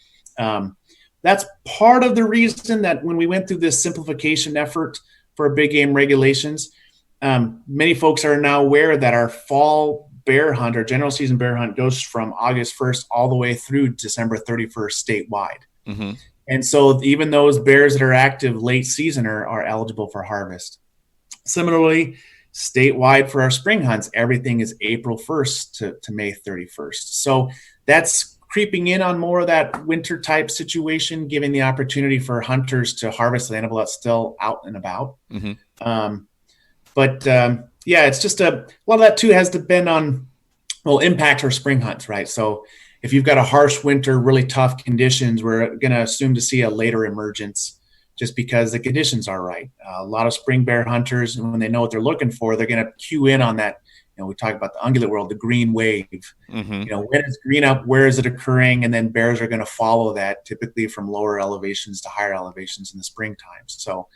that's part of the reason that when we went through this simplification effort for big game regulations, many folks are now aware that our fall bear hunt, our general season bear hunt, goes from August 1st all the way through December 31st statewide. Mm-hmm. And so even those bears that are active late season are eligible for harvest. Similarly, statewide for our spring hunts, everything is April 1st to May 31st. So that's creeping in on more of that winter type situation, giving the opportunity for hunters to harvest the animal that's still out and about. Mm-hmm. It's just a lot of that too has to depend on, impact our spring hunts, right? So if you've got a harsh winter, really tough conditions, we're going to assume to see a later emergence just because the conditions are right. A lot of spring bear hunters, when they know what they're looking for, they're going to cue in on that. We talk about the ungulate world, the green wave. Mm-hmm. When is green up? Where is it occurring? And then bears are going to follow that, typically from lower elevations to higher elevations in the springtime. So,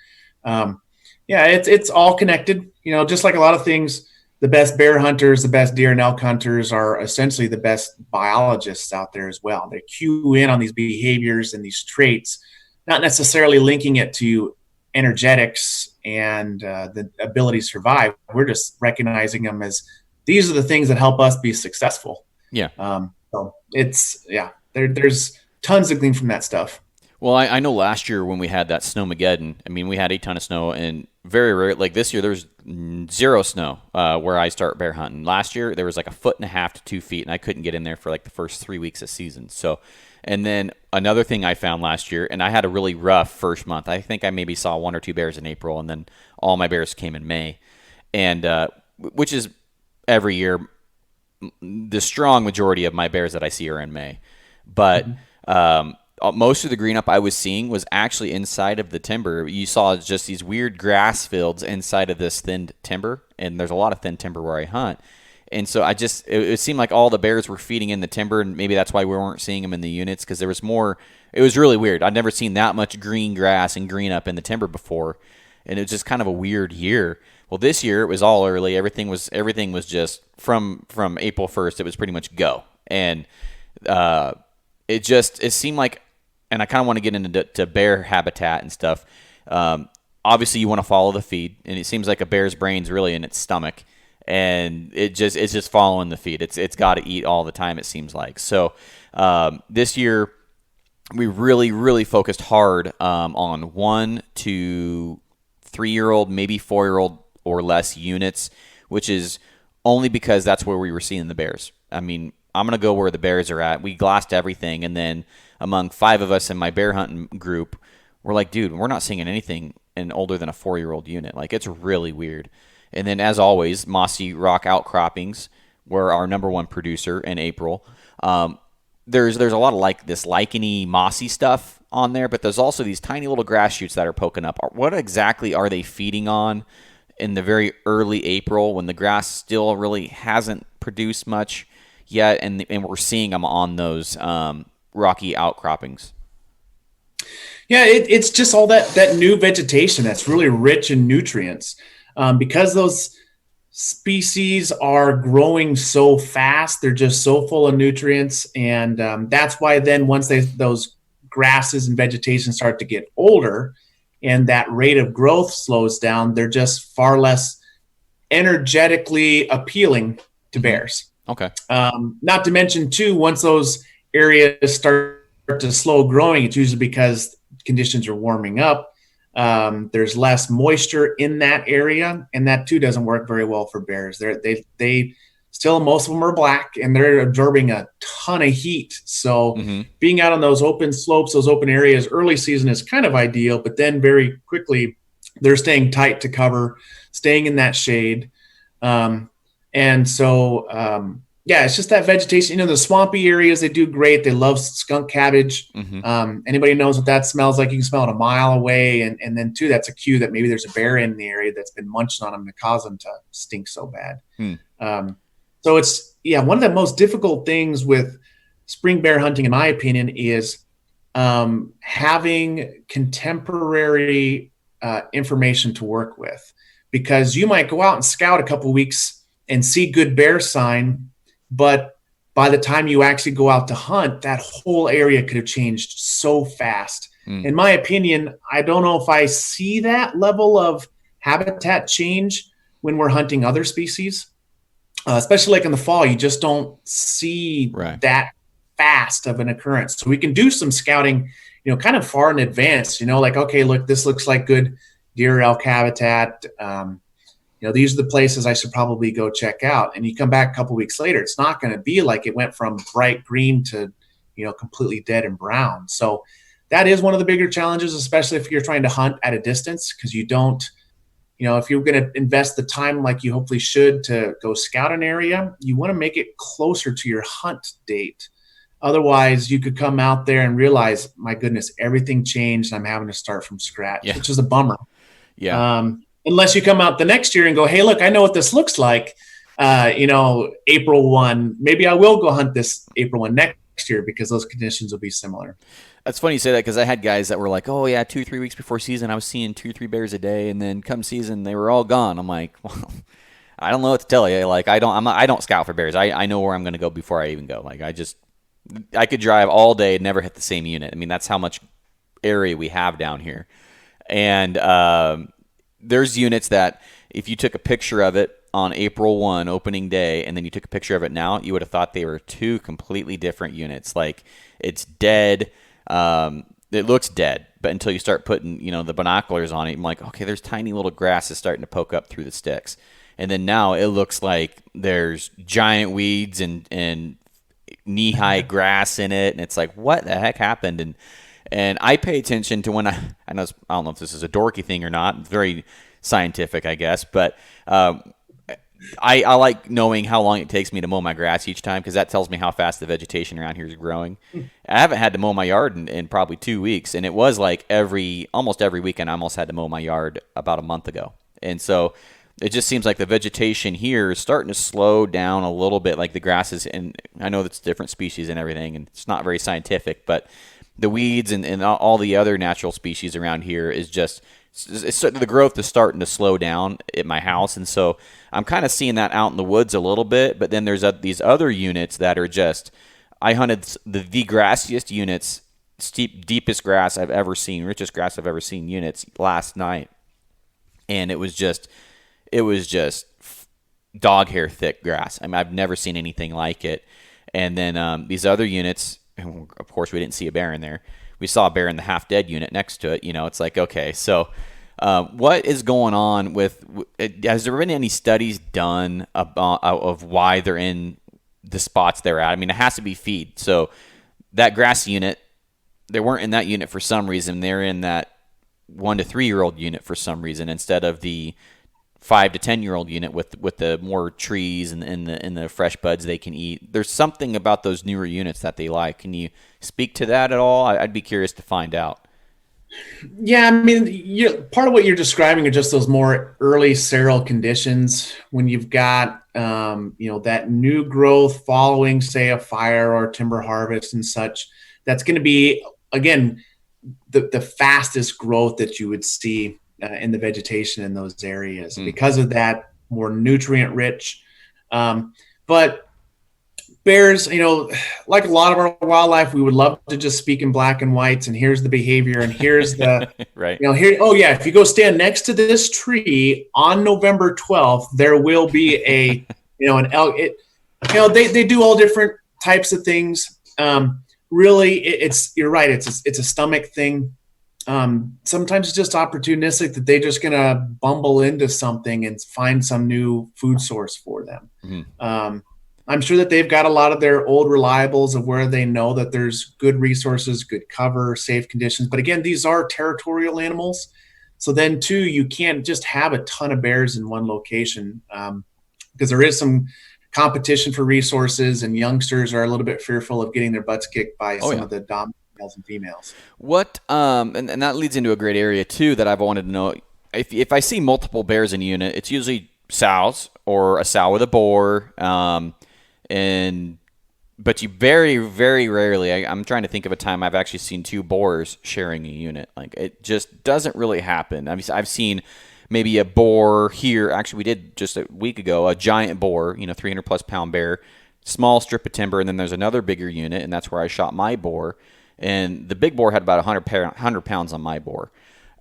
it's all connected. Just like a lot of things, the best bear hunters, the best deer and elk hunters are essentially the best biologists out there as well. They cue in on these behaviors and these traits, not necessarily linking it to energetics and the ability to survive. We're just recognizing them as these are the things that help us be successful. Yeah. There's tons to glean from that stuff. Well, I know last year when we had that snowmageddon, we had a ton of snow, and very rare, like this year, there's zero snow where I start bear hunting. Last year, there was like 1.5 to 2 feet, and I couldn't get in there for like the first 3 weeks of season. So, and then another thing I found last year, and I had a really rough first month. I think I maybe saw 1 or 2 bears in April, and then all my bears came in May, and which is every year. The strong majority of my bears that I see are in May, but most of the green up I was seeing was actually inside of the timber. You saw just these weird grass fields inside of this thinned timber, and there's a lot of thin timber where I hunt. And so it seemed like all the bears were feeding in the timber, and maybe that's why we weren't seeing them in the units, because there was more. It was really weird. I'd never seen that much green grass and green up in the timber before, and it was just kind of a weird year. Well, this year it was all early. Everything was just from April 1st. It was pretty much go, and it seemed like. And I kind of want to get into bear habitat and stuff. Obviously, you want to follow the feed, and it seems like a bear's brain's really in its stomach. and it's just following the feed. It's got to eat all the time, it seems like. So this year we really focused hard on 1 to 3-year-old, maybe 4-year-old or less units, which is only because that's where we were seeing the bears. I mean, I'm going to go where the bears are at. We glassed everything, and then among 5 of us in my bear hunting group, we're like, dude, we're not seeing anything in older than a 4-year-old unit. Like, it's really weird. And then, as always, mossy rock outcroppings were our number one producer in April. There's a lot of like this licheny, mossy stuff on there, but there's also these tiny little grass shoots that are poking up. What exactly are they feeding on in the very early April when the grass still really hasn't produced much yet, and we're seeing them on those rocky outcroppings? Yeah, it's just all that new vegetation that's really rich in nutrients. Because those species are growing so fast, they're just so full of nutrients, and that's why then once those grasses and vegetation start to get older, and that rate of growth slows down, they're just far less energetically appealing to bears. Okay. Not to mention, too, once those areas start to slow growing, it's usually because conditions are warming up. There's less moisture in that area, and that, too, doesn't work very well for bears. They still, most of them are black, and they're absorbing a ton of heat. So being out on those open slopes, those open areas, early season is kind of ideal, but then very quickly they're staying tight to cover, staying in that shade. And so, it's just that vegetation. The swampy areas, they do great. They love skunk cabbage. Anybody knows what that smells like? You can smell it a mile away. And then, too, that's a cue that maybe there's a bear in the area that's been munching on them to cause them to stink so bad. So it's, one of the most difficult things with spring bear hunting, in my opinion, is having contemporary information to work with. Because you might go out and scout a couple weeks and see good bear sign, but by the time you actually go out to hunt, that whole area could have changed so fast. In my opinion, I don't know if I see that level of habitat change when we're hunting other species, especially like in the fall. You just don't see that fast of an occurrence. So we can do some scouting, kind of far in advance, like, okay, look, this looks like good deer elk habitat. These are the places I should probably go check out. And you come back a couple weeks later, it's not going to be like it went from bright green to, completely dead and brown. So that is one of the bigger challenges, especially if you're trying to hunt at a distance, because you don't, if you're going to invest the time like you hopefully should to go scout an area, you want to make it closer to your hunt date. Otherwise, you could come out there and realize, my goodness, everything changed. I'm having to start from scratch, which is a bummer. Unless you come out the next year and go, hey, look, I know what this looks like. April 1, maybe I will go hunt this April 1 next year because those conditions will be similar. That's funny you say that, because I had guys that were like, oh yeah, 2-3 weeks before season, I was seeing 2-3 bears a day, and then come season, they were all gone. I'm like, well, I don't know what to tell you. Like, I don't scout for bears. I know where I'm going to go before I even go. Like, I could drive all day and never hit the same unit. I mean, that's how much area we have down here. And there's units that if you took a picture of it on April 1, opening day, and then you took a picture of it now, you would have thought they were two completely different units. Like, it's dead. It looks dead, but until you start putting, the binoculars on it, I'm like, okay, there's tiny little grasses starting to poke up through the sticks. And then now it looks like there's giant weeds and knee-high grass in it, and it's like, what the heck happened? And I pay attention to when I don't know if this is a dorky thing or not. It's very scientific, I guess, but I like knowing how long it takes me to mow my grass each time, because that tells me how fast the vegetation around here is growing. I haven't had to mow my yard in probably 2 weeks, and it was like almost every weekend I almost had to mow my yard about a month ago. And so it just seems like the vegetation here is starting to slow down a little bit, like the grasses, and I know that's different species and everything, and it's not very scientific, but the weeds and all the other natural species around here is just, the growth is starting to slow down at my house. And so I'm kind of seeing that out in the woods a little bit, but then there's these other units that are just, I hunted the grassiest units, deepest grass I've ever seen, richest grass I've ever seen units last night. And it was just dog hair thick grass. I mean, I've never seen anything like it. And then these other units, of course, we didn't see a bear in there. We saw a bear in the half dead unit next to it. It's like, okay, so what is going on with? Has there been any studies done of why they're in the spots they're at? I mean, it has to be feed. So that grass unit, they weren't in that unit for some reason. They're in that 1 to 3 year old unit for some reason instead of the 5 to 10 year old unit with the more trees and the fresh buds they can eat. There's something about those newer units that they like. Can you speak to that at all? I'd be curious to find out. Yeah, I mean, part of what you're describing are just those more early seral conditions when you've got, that new growth following, say, a fire or timber harvest and such. That's going to be, again, the fastest growth that you would see in the vegetation in those areas because of that more nutrient rich. But bears, like a lot of our wildlife, we would love to just speak in black and whites and here's the behavior and here's the, right. Here, oh yeah, if you go stand next to this tree on November 12th, there will be an elk. They do all different types of things. Really, you're right. It's a stomach thing. Sometimes it's just opportunistic that they're just going to bumble into something and find some new food source for them. Mm-hmm. I'm sure that they've got a lot of their old reliables of where they know that there's good resources, good cover, safe conditions. But again, these are territorial animals. So then too, you can't just have a ton of bears in one location because there is some competition for resources, and youngsters are a little bit fearful of getting their butts kicked by some of the dominant males and females. What and that leads into a great area too that I've wanted to know. If I see multiple bears in a unit, it's usually sows or a sow with a boar, but you very, very rarely. I'm trying to think of a time I've actually seen 2 boars sharing a unit. Like it just doesn't really happen. I've seen maybe a boar here. Actually, we did just a week ago, a giant boar, 300 plus pound bear, small strip of timber. And then there's another bigger unit. And that's where I shot my boar. And the big boar had about 100 pounds on my boar.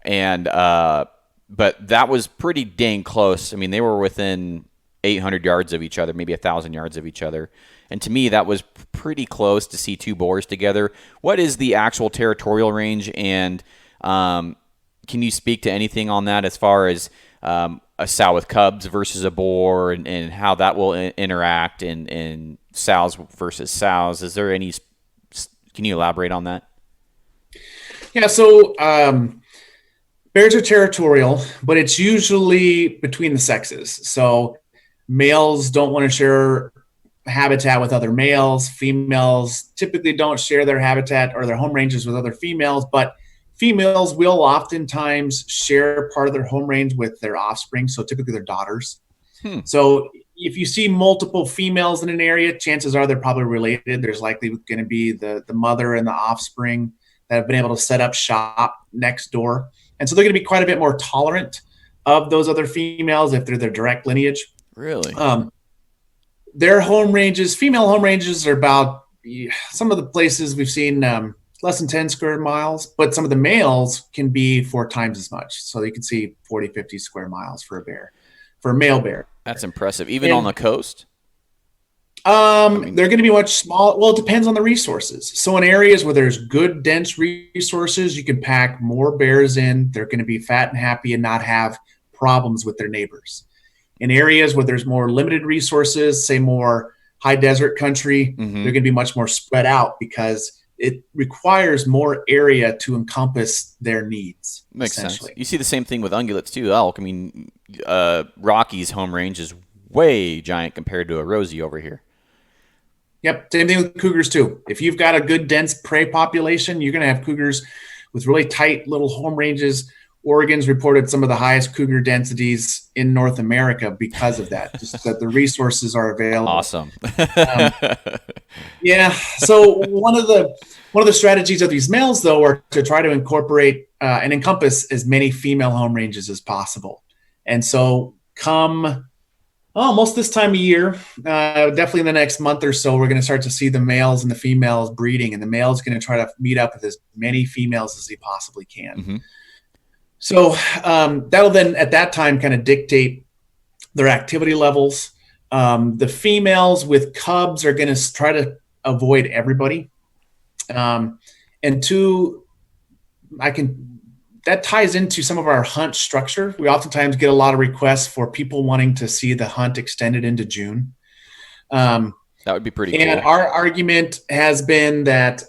And, but that was pretty dang close. I mean, they were within 800 yards of each other, maybe 1,000 yards of each other. And to me, that was pretty close to see 2 boars together. What is the actual territorial range? And, can you speak to anything on that as far as a sow with cubs versus a boar and how that will interact and sows versus sows? Is there any – can you elaborate on that? Yeah, so bears are territorial, but it's usually between the sexes. So males don't want to share habitat with other males. Females typically don't share their habitat or their home ranges with other females, but females will oftentimes share part of their home range with their offspring, so typically their daughters. So if you see multiple females in an area, chances are they're probably related. There's likely going to be the mother and the offspring that have been able to set up shop next door. And so they're going to be quite a bit more tolerant of those other females if they're their direct lineage. Really? Their home ranges, female home ranges are about some of the places we've seen less than 10 square miles, but some of the males can be 4 times as much. So you can see 40, 50 square miles for a male bear. That's impressive. Even on the coast? They're going to be much smaller. Well, it depends on the resources. So in areas where there's good, dense resources, you can pack more bears in. They're going to be fat and happy and not have problems with their neighbors. In areas where there's more limited resources, say more high desert country, they're going to be much more spread out because it requires more area to encompass their needs. Makes sense. You see the same thing with ungulates too, elk. I mean, Rocky's home range is way giant compared to a Rosie over here. Yep, same thing with cougars too. If you've got a good dense prey population, you're going to have cougars with really tight little home ranges. Oregon's reported some of the highest cougar densities in North America because of that, just that the resources are available. Awesome. Yeah. So one of the strategies of these males, though, are to try to incorporate and encompass as many female home ranges as possible. And so come almost this time of year, definitely in the next month or so, we're going to start to see the males and the females breeding, and the male's going to try to meet up with as many females as he possibly can. Mm-hmm. So that'll then at that time kind of dictate their activity levels. The females with cubs are going to try to avoid everybody. And two, that ties into some of our hunt structure. We oftentimes get a lot of requests for people wanting to see the hunt extended into June. That would be pretty cool. And our argument has been that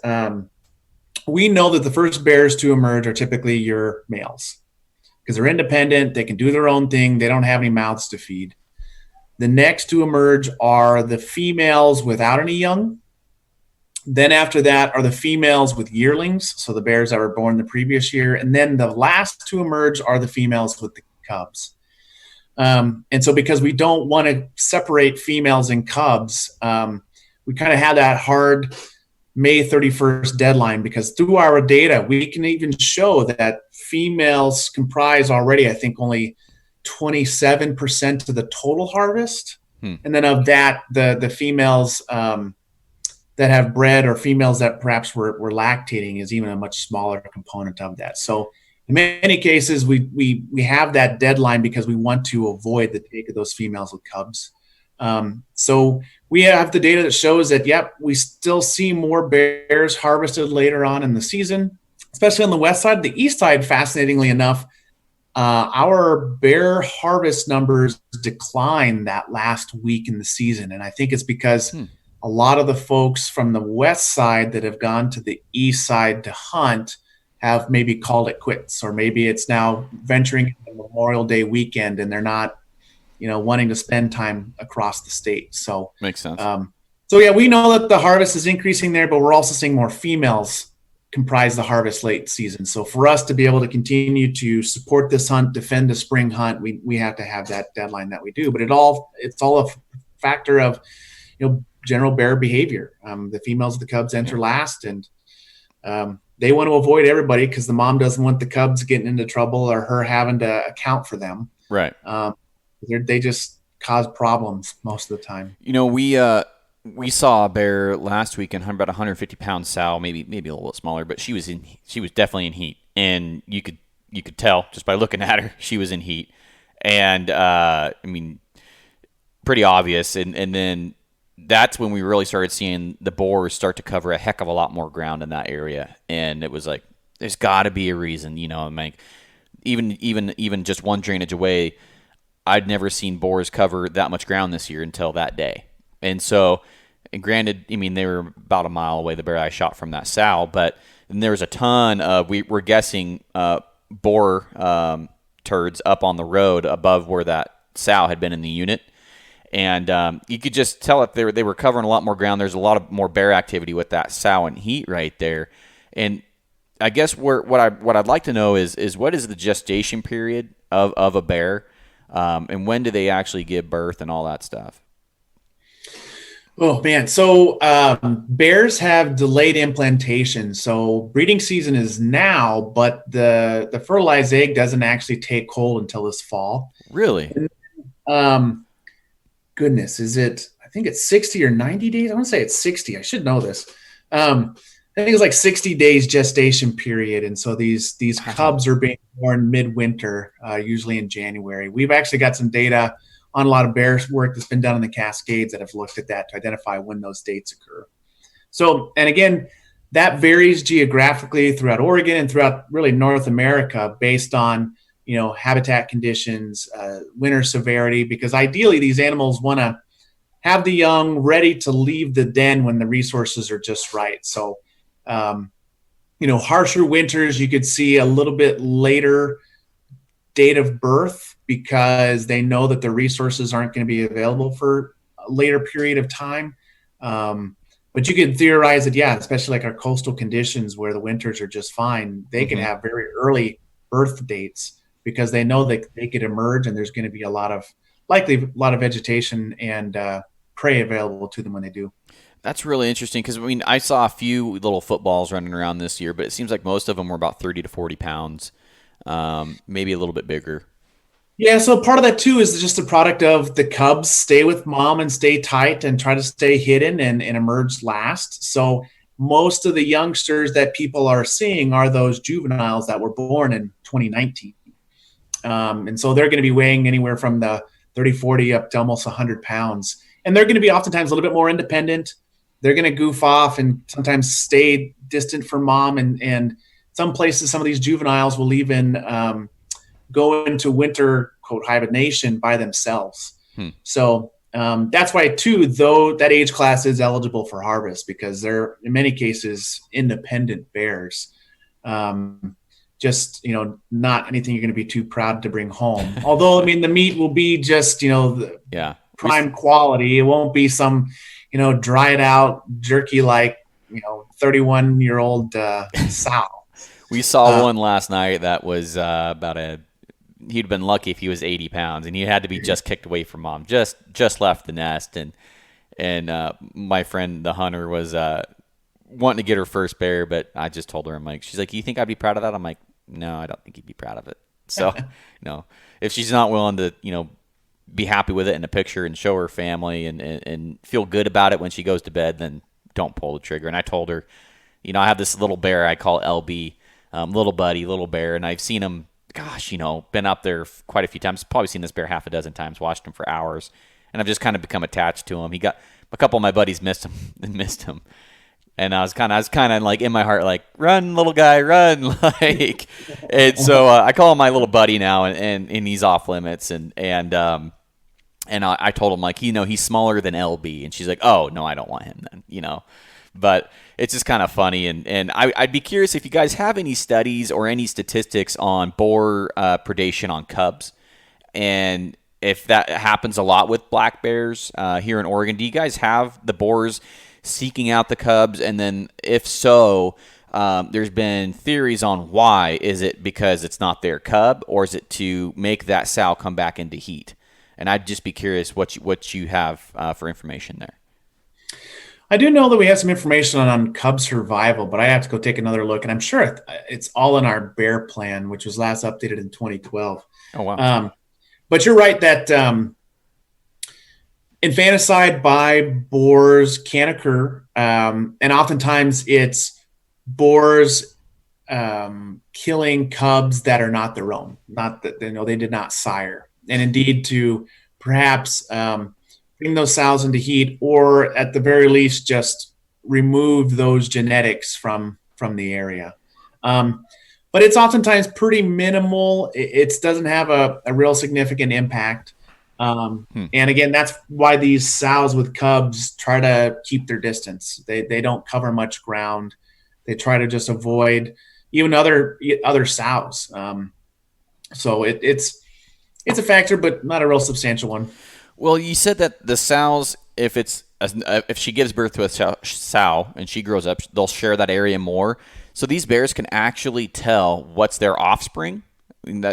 we know that the first bears to emerge are typically your males because they're independent. They can do their own thing. They don't have any mouths to feed. The next to emerge are the females without any young. Then after that are the females with yearlings, so the bears that were born the previous year. And then the last to emerge are the females with the cubs. And so because we don't want to separate females and cubs, we kind of had that hard May 31st deadline because through our data, we can even show that females comprise already, I think, only 27% of the total harvest. And then of that, the females that have bred or females that perhaps were lactating is even a much smaller component of that. So in many cases, we have that deadline because we want to avoid the take of those females with cubs. So we have the data that shows that, yep, we still see more bears harvested later on in the season, especially on the west side. The east side, fascinatingly enough, our bear harvest numbers declined that last week in the season. And I think it's because a lot of the folks from the west side that have gone to the east side to hunt have maybe called it quits, or maybe it's now venturing into Memorial Day weekend and they're not, wanting to spend time across the state. So makes sense. So yeah, we know that the harvest is increasing there, but we're also seeing more females comprise the harvest late season. So for us to be able to continue to support this hunt, defend the spring hunt, we have to have that deadline that we do. But it's all a factor of, general bear behavior. The females of the cubs enter last, and they want to avoid everybody because the mom doesn't want the cubs getting into trouble or her having to account for them. Right. They just cause problems most of the time. We saw a bear last week in about 150-pound sow, maybe a little bit smaller, but she was definitely in heat, and you could tell just by looking at her she was in heat, and pretty obvious. And then that's when we really started seeing the boars start to cover a heck of a lot more ground in that area, and it was like there's got to be a reason, even just one drainage away. I'd never seen boars cover that much ground this year until that day. And so, and granted, they were about a mile away, the bear I shot from that sow, but there was a ton of, we're guessing, boar turds up on the road above where that sow had been in the unit. And you could just tell if they were covering a lot more ground. There's a lot of more bear activity with that sow in heat right there. And I guess what I'd like to know is what is the gestation period of a bear? And when do they actually give birth and all that stuff? Oh man. So, bears have delayed implantation. So breeding season is now, but the fertilized egg doesn't actually take hold until this fall. Really? Goodness, I think it's 60 or 90 days. I want to say it's 60. I should know this. I think it's like 60 days gestation period. And so these cubs are being born midwinter, usually in January. We've actually got some data on a lot of bear work that's been done in the Cascades that have looked at that to identify when those dates occur. So, and again, that varies geographically throughout Oregon and throughout really North America based on, habitat conditions, winter severity, because ideally these animals want to have the young ready to leave the den when the resources are just right. So, harsher winters, you could see a little bit later date of birth because they know that the resources aren't going to be available for a later period of time. But you could theorize that, especially like our coastal conditions where the winters are just fine, they can have very early birth dates because they know that they could emerge and there's going to be likely a lot of vegetation and prey available to them when they do. That's really interesting because, I saw a few little footballs running around this year, but it seems like most of them were about 30 to 40 pounds, maybe a little bit bigger. Yeah, so part of that, too, is just a product of the cubs stay with mom and stay tight and try to stay hidden and emerge last. So most of the youngsters that people are seeing are those juveniles that were born in 2019. And so they're going to be weighing anywhere from the 30, 40 up to almost 100 pounds. And they're going to be oftentimes a little bit more independent. They're going to goof off and sometimes stay distant from mom. And some places, some of these juveniles will even go into winter, quote, hibernation by themselves. So that's why, too, though that age class is eligible for harvest, because they're, in many cases, independent bears. Just, not anything you're going to be too proud to bring home. Although, I mean, the meat will be just, the prime quality. It won't be some, dried out jerky like, 31-year-old sow. We saw one last night that was he'd been lucky if he was 80 pounds, and he had to be just kicked away from mom, just left the nest. And my friend, the hunter, was wanting to get her first bear, but I just told her, I'm like, she's like, you think I'd be proud of that? I'm like, no, I don't think he'd be proud of it. So, if she's not willing to, be happy with it in a picture and show her family and feel good about it when she goes to bed, then don't pull the trigger. And I told her, I have this little bear I call LB, little buddy, little bear, and I've seen him, been up there quite a few times. Probably seen this bear half a dozen times, watched him for hours, and I've just kind of become attached to him. He got a couple of my buddies missed him. And I was kind of like in my heart, like, run, little guy, run, like. And so I call him my little buddy now, and he's off limits. And I told him, like, he's smaller than LB, and she's like, oh no, I don't want him then, But it's just kind of funny, and I'd be curious if you guys have any studies or any statistics on boar predation on cubs, and if that happens a lot with black bears here in Oregon. Do you guys have the boars seeking out the cubs? And then if so, there's been theories on why. Is it because it's not their cub, or is it to make that sow come back into heat? And I'd just be curious what you have for information there. I do know that we have some information on cub survival, but I have to go take another look, and I'm sure it's all in our bear plan, which was last updated in 2012. Oh, wow. But you're right that infanticide by boars can occur, and oftentimes it's boars killing cubs that are not their own, not that they did not sire, and indeed to perhaps bring those sows into heat, or at the very least just remove those genetics from the area. But it's oftentimes pretty minimal. It doesn't have a real significant impact. And again, that's why these sows with cubs try to keep their distance. They don't cover much ground. They try to just avoid even other sows. So it's a factor, but not a real substantial one. Well, you said that the sows, if she gives birth to a sow and she grows up, they'll share that area more. So these bears can actually tell what's their offspring. And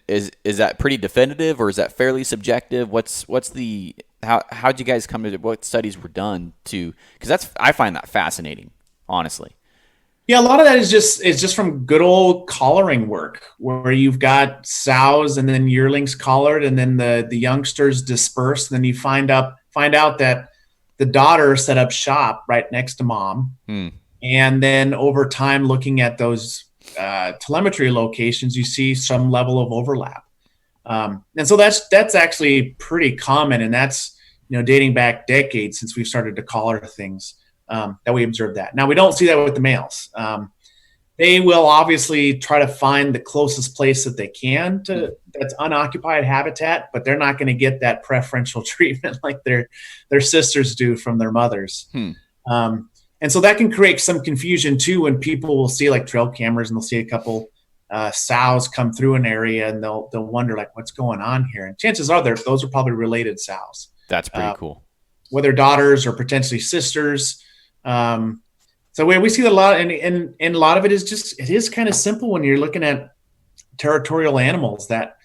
is that pretty definitive, or is that fairly subjective? How'd you guys come to what studies were done to? Because I find that fascinating, honestly. Yeah, a lot of that is just from good old collaring work, where you've got sows and then yearlings collared, and then the youngsters disperse. And then you find out that the daughter set up shop right next to mom. And then over time, looking at those telemetry locations, you see some level of overlap. And so that's actually pretty common, and that's dating back decades since we've started to collar things. That we observe that. Now, we don't see that with the males. They will obviously try to find the closest place that they can that's unoccupied habitat, but they're not going to get that preferential treatment like their sisters do from their mothers. And so that can create some confusion too, when people will see like trail cameras and they'll see a couple sows come through an area, and they'll wonder like, what's going on here? And chances are those are probably related sows. That's pretty cool. Whether daughters or potentially sisters. So we see that a lot, and a lot of it is kind of simple when you're looking at territorial animals, that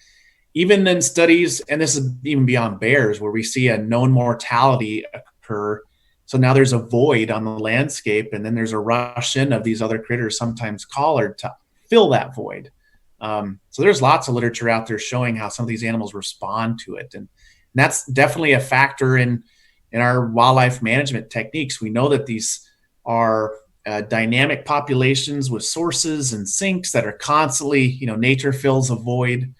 even in studies, and this is even beyond bears, where we see a known mortality occur. So now there's a void on the landscape, and then there's a rush in of these other critters, sometimes collared, to fill that void. So there's lots of literature out there showing how some of these animals respond to it. And that's definitely a factor in our wildlife management techniques. We know that these are dynamic populations with sources and sinks that are constantly, nature fills a void,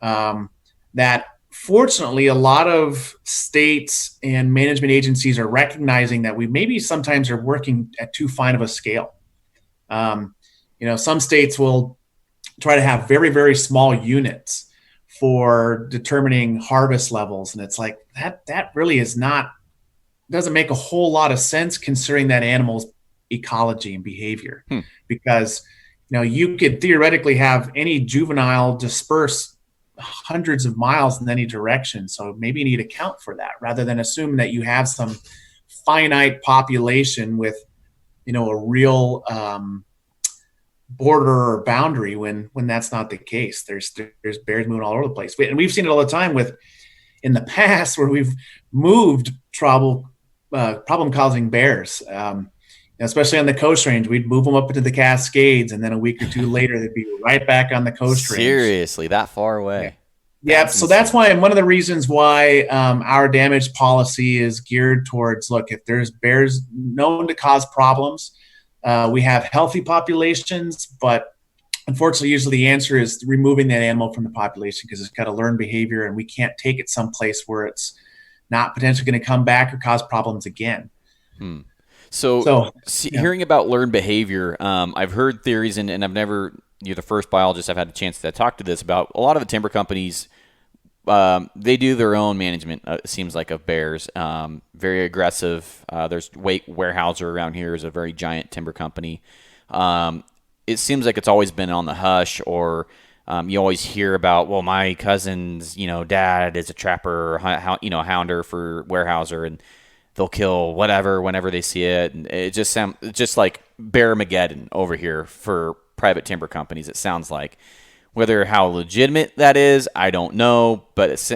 that fortunately, a lot of states and management agencies are recognizing that we maybe sometimes are working at too fine of a scale. Some states will try to have very, very small units for determining harvest levels. And it's like that really doesn't make a whole lot of sense considering that animal's ecology and behavior. Because, you could theoretically have any juvenile disperse hundreds of miles in any direction. So maybe you need to account for that rather than assume that you have some finite population with, a real border or boundary when that's not the case. There's bears moving all over the place. And we've seen it all the time in the past where we've moved problem-causing bears, especially on the Coast Range. We'd move them up into the Cascades, and then a week or two later, they'd be right back on the Coast Range. Seriously, that far away? Yeah. So that's why, and one of the reasons why our damage policy is geared towards, look, if there's bears known to cause problems, we have healthy populations, but unfortunately, usually the answer is removing that animal from the population because it's got a learned behavior, and we can't take it someplace where it's not potentially going to come back or cause problems again. Hearing about learned behavior, I've heard theories, and I've never, you're the first biologist I've had a chance to talk to this about. A lot of the timber companies, they do their own management, it seems like, of bears. Very aggressive. There's Weyerhaeuser around here is a very giant timber company. It seems like it's always been on the hush, or you always hear about, well, my cousin's, dad is a trapper, or hounder for Weyerhaeuser, and they'll kill whatever whenever they see it. And it just sounds just like Bearmageddon over here for private timber companies. It sounds like. Whether how legitimate that is, I don't know. But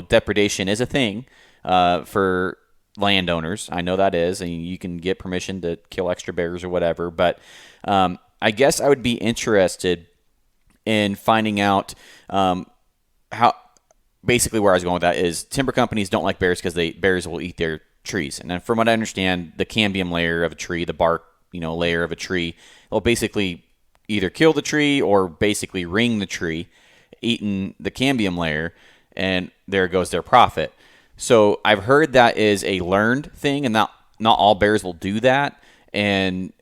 depredation is a thing for landowners. I know that is, and you can get permission to kill extra bears or whatever. But I guess I would be interested in finding out how. Basically, where I was going with that is timber companies don't like bears because bears will eat their trees. And then from what I understand, the cambium layer of a tree, the bark, layer of a tree, will basically either kill the tree or basically ring the tree, eating the cambium layer, and there goes their profit. So I've heard that is a learned thing, and not all bears will do that. And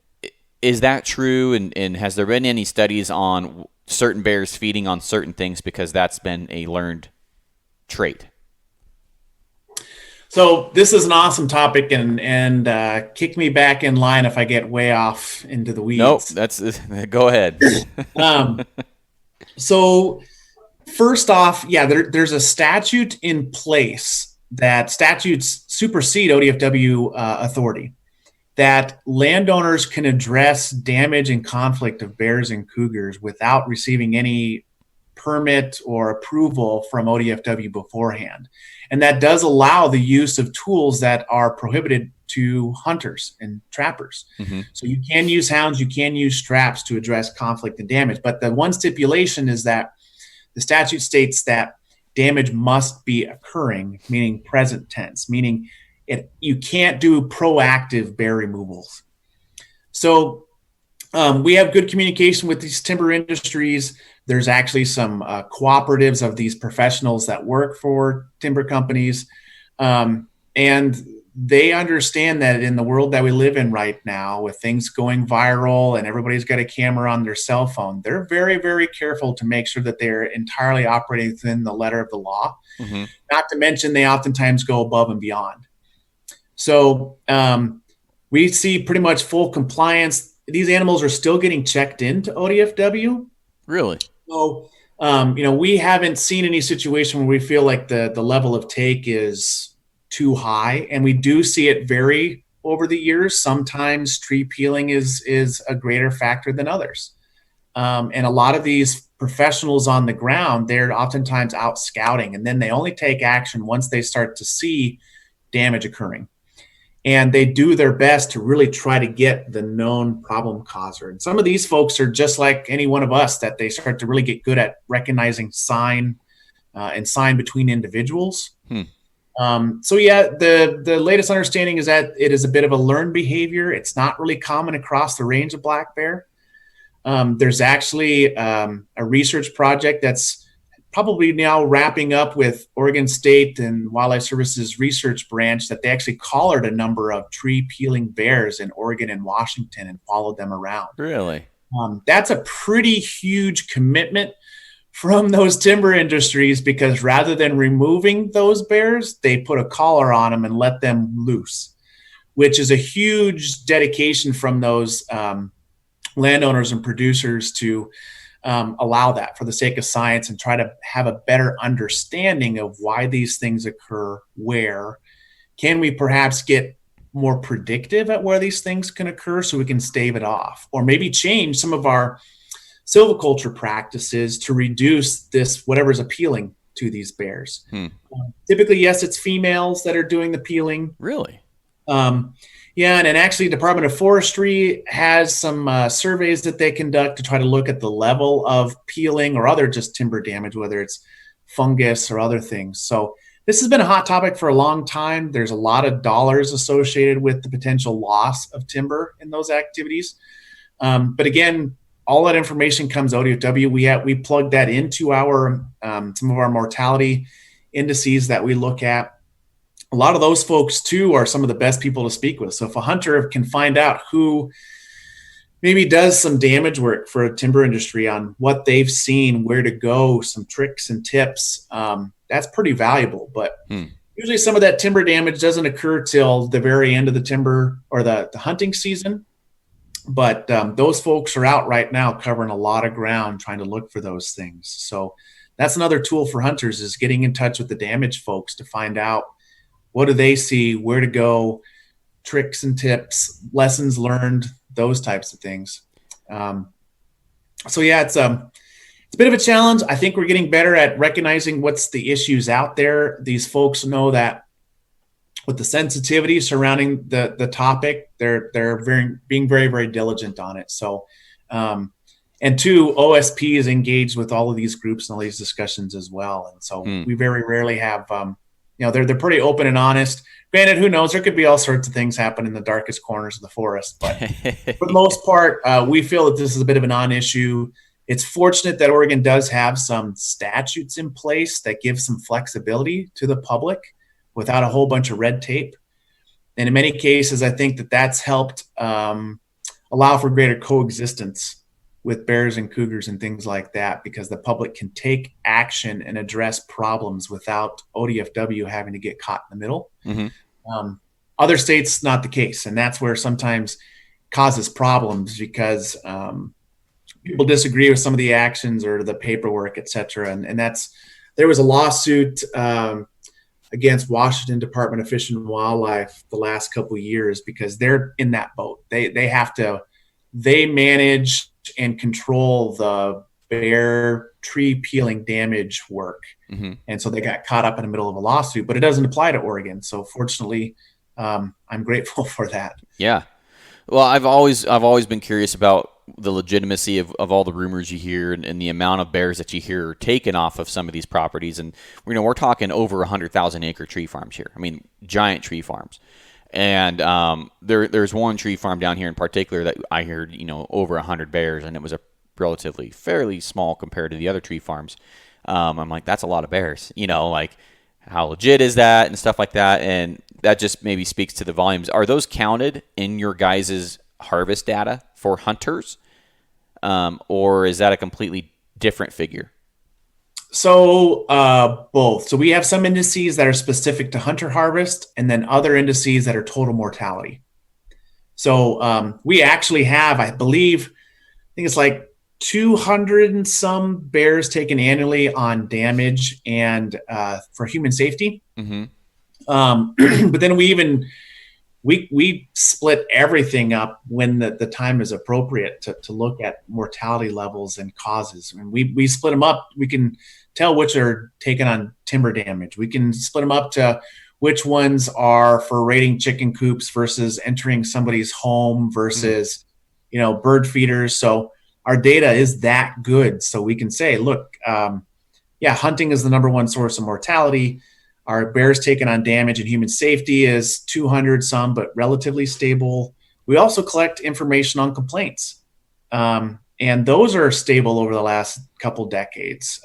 is that true? And has there been any studies on certain bears feeding on certain things because that's been a learned trait? So this is an awesome topic, and kick me back in line if I get way off into the weeds. Nope, go ahead. So first off, there's a statute in place that statutes supersede ODFW authority, that landowners can address damage and conflict of bears and cougars without receiving any permit or approval from ODFW beforehand. And that does allow the use of tools that are prohibited to hunters and trappers. Mm-hmm. So you can use hounds, you can use traps to address conflict and damage. But the one stipulation is that the statute states that damage must be occurring, meaning present tense, meaning you can't do proactive bear removals. So we have good communication with these timber industries. There's actually some cooperatives of these professionals that work for timber companies. And they understand that in the world that we live in right now, with things going viral and everybody's got a camera on their cell phone, they're very, very careful to make sure that they're entirely operating within the letter of the law. Mm-hmm. Not to mention, they oftentimes go above and beyond. So we see pretty much full compliance. These animals are still getting checked into ODFW. Really? So, we haven't seen any situation where we feel like the level of take is too high. And we do see it vary over the years. Sometimes tree peeling is a greater factor than others. And a lot of these professionals on the ground, they're oftentimes out scouting, and then they only take action once they start to see damage occurring. And they do their best to really try to get the known problem causer. And some of these folks are just like any one of us, that they start to really get good at recognizing sign and sign between individuals. The latest understanding is that it is a bit of a learned behavior. It's not really common across the range of black bear. There's actually a research project that's probably now wrapping up with Oregon State and Wildlife Services research branch that they actually collared a number of tree peeling bears in Oregon and Washington and followed them around. Really? That's a pretty huge commitment from those timber industries, because rather than removing those bears, they put a collar on them and let them loose, which is a huge dedication from those landowners and producers to allow that for the sake of science and try to have a better understanding of why these things occur. Where can we perhaps get more predictive at where these things can occur so we can stave it off, or maybe change some of our silviculture practices to reduce this, whatever's appealing to these bears. Typically, yes, it's females that are doing the peeling. Really? Yeah, and actually Department of Forestry has some surveys that they conduct to try to look at the level of peeling or other just timber damage, whether it's fungus or other things. So this has been a hot topic for a long time. There's a lot of dollars associated with the potential loss of timber in those activities. But again, all that information comes ODFW. We plug that into our some of our mortality indices that we look at. A lot of those folks too are some of the best people to speak with. So if a hunter can find out who maybe does some damage work for a timber industry on what they've seen, where to go, some tricks and tips, that's pretty valuable. But usually some of that timber damage doesn't occur till the very end of the timber or the hunting season. But those folks are out right now covering a lot of ground trying to look for those things. So that's another tool for hunters, is getting in touch with the damage folks to find out what do they see, where to go, tricks and tips, lessons learned, those types of things. So yeah, it's a bit of a challenge. I think we're getting better at recognizing what's the issues out there. These folks know that with the sensitivity surrounding the topic, they're being very, very diligent on it. So, and two, OSP is engaged with all of these groups and all these discussions as well. And so we very rarely have, they're pretty open and honest. Granted, who knows? There could be all sorts of things happen in the darkest corners of the forest. But for the most part, we feel that this is a bit of a non-issue. It's fortunate that Oregon does have some statutes in place that give some flexibility to the public without a whole bunch of red tape. And in many cases, I think that that's helped allow for greater coexistence with bears and cougars and things like that, because the public can take action and address problems without ODFW having to get caught in the middle. Other states, not the case. And that's where sometimes causes problems, because people disagree with some of the actions or the paperwork, et cetera. And there was a lawsuit against Washington Department of Fish and Wildlife the last couple of years, because they're in that boat. They manage and control the bear tree peeling damage work. And so they got caught up in the middle of a lawsuit, but it doesn't apply to Oregon. So fortunately, I'm grateful for that. Yeah. Well, I've always been curious about the legitimacy of all the rumors you hear and the amount of bears that you hear taken off of some of these properties. And, we're talking over 100,000 acre tree farms here. I mean, giant tree farms. And there's one tree farm down here in particular that I heard, over 100 bears, and it was a relatively fairly small compared to the other tree farms. I'm like, that's a lot of bears, like how legit is that and stuff like that. And that just maybe speaks to the volumes. Are those counted in your guys' harvest data for hunters? Or is that a completely different figure? So both. So we have some indices that are specific to hunter harvest, and then other indices that are total mortality. So we actually have, I think it's like 200 and some bears taken annually on damage and for human safety. But then we split everything up when the time is appropriate to look at mortality levels and causes. I mean, we split them up. We can tell which are taken on timber damage. We can split them up to which ones are for raiding chicken coops versus entering somebody's home versus, bird feeders. So our data is that good. So we can say, look, hunting is the number one source of mortality. Our bears taken on damage and human safety is 200 some, but relatively stable. We also collect information on complaints. And those are stable over the last couple decades.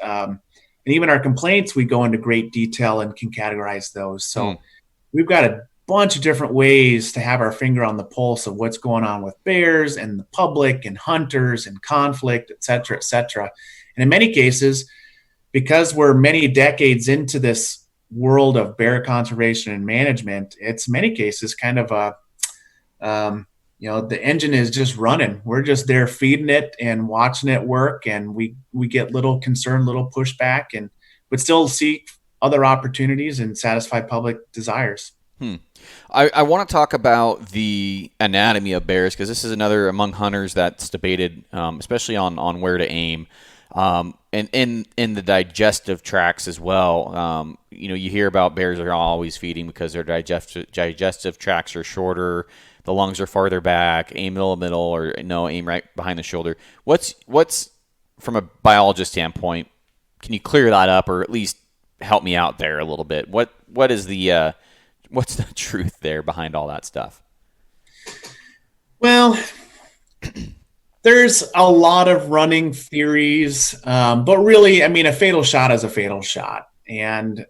And even our complaints, we go into great detail and can categorize those. Hmm. So we've got a bunch of different ways to have our finger on the pulse of what's going on with bears and the public and hunters and conflict, et cetera, et cetera. And in many cases, because we're many decades into this world of bear conservation and management, it's many cases kind of a, the engine is just running. We're just there feeding it and watching it work, and we get little concern, little pushback, and but still seek other opportunities and satisfy public desires. I want to talk about the anatomy of bears, because this is another among hunters that's debated, especially on where to aim, and in the digestive tracts as well. You hear about bears are always feeding because their digestive tracts are shorter, the lungs are farther back, aim middle, or no, aim right behind the shoulder. What's from a biologist standpoint? Can you clear that up, or at least help me out there a little bit? What is the what's the truth there behind all that stuff? Well, there's a lot of running theories, but really, I mean, a fatal shot is a fatal shot. And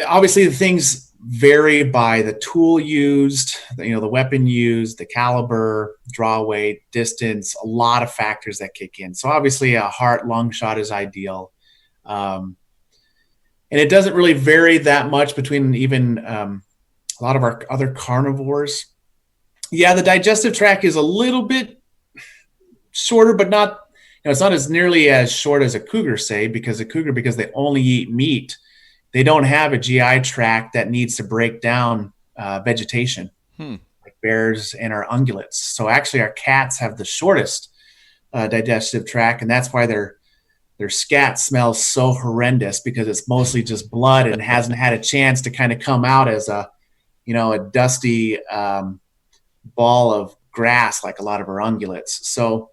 obviously, the things vary by the tool used, the weapon used, the caliber, draw weight, distance, a lot of factors that kick in. So obviously, a heart-lung shot is ideal. And it doesn't really vary that much between even a lot of our other carnivores. Yeah, the digestive tract is a little bit shorter, but not, it's not as nearly as short as a cougar, say, because because they only eat meat, they don't have a GI tract that needs to break down vegetation like bears and our ungulates. So actually our cats have the shortest digestive tract, and that's why their scat smells so horrendous, because it's mostly just blood and hasn't had a chance to kind of come out as a dusty ball of grass like a lot of our ungulates. So,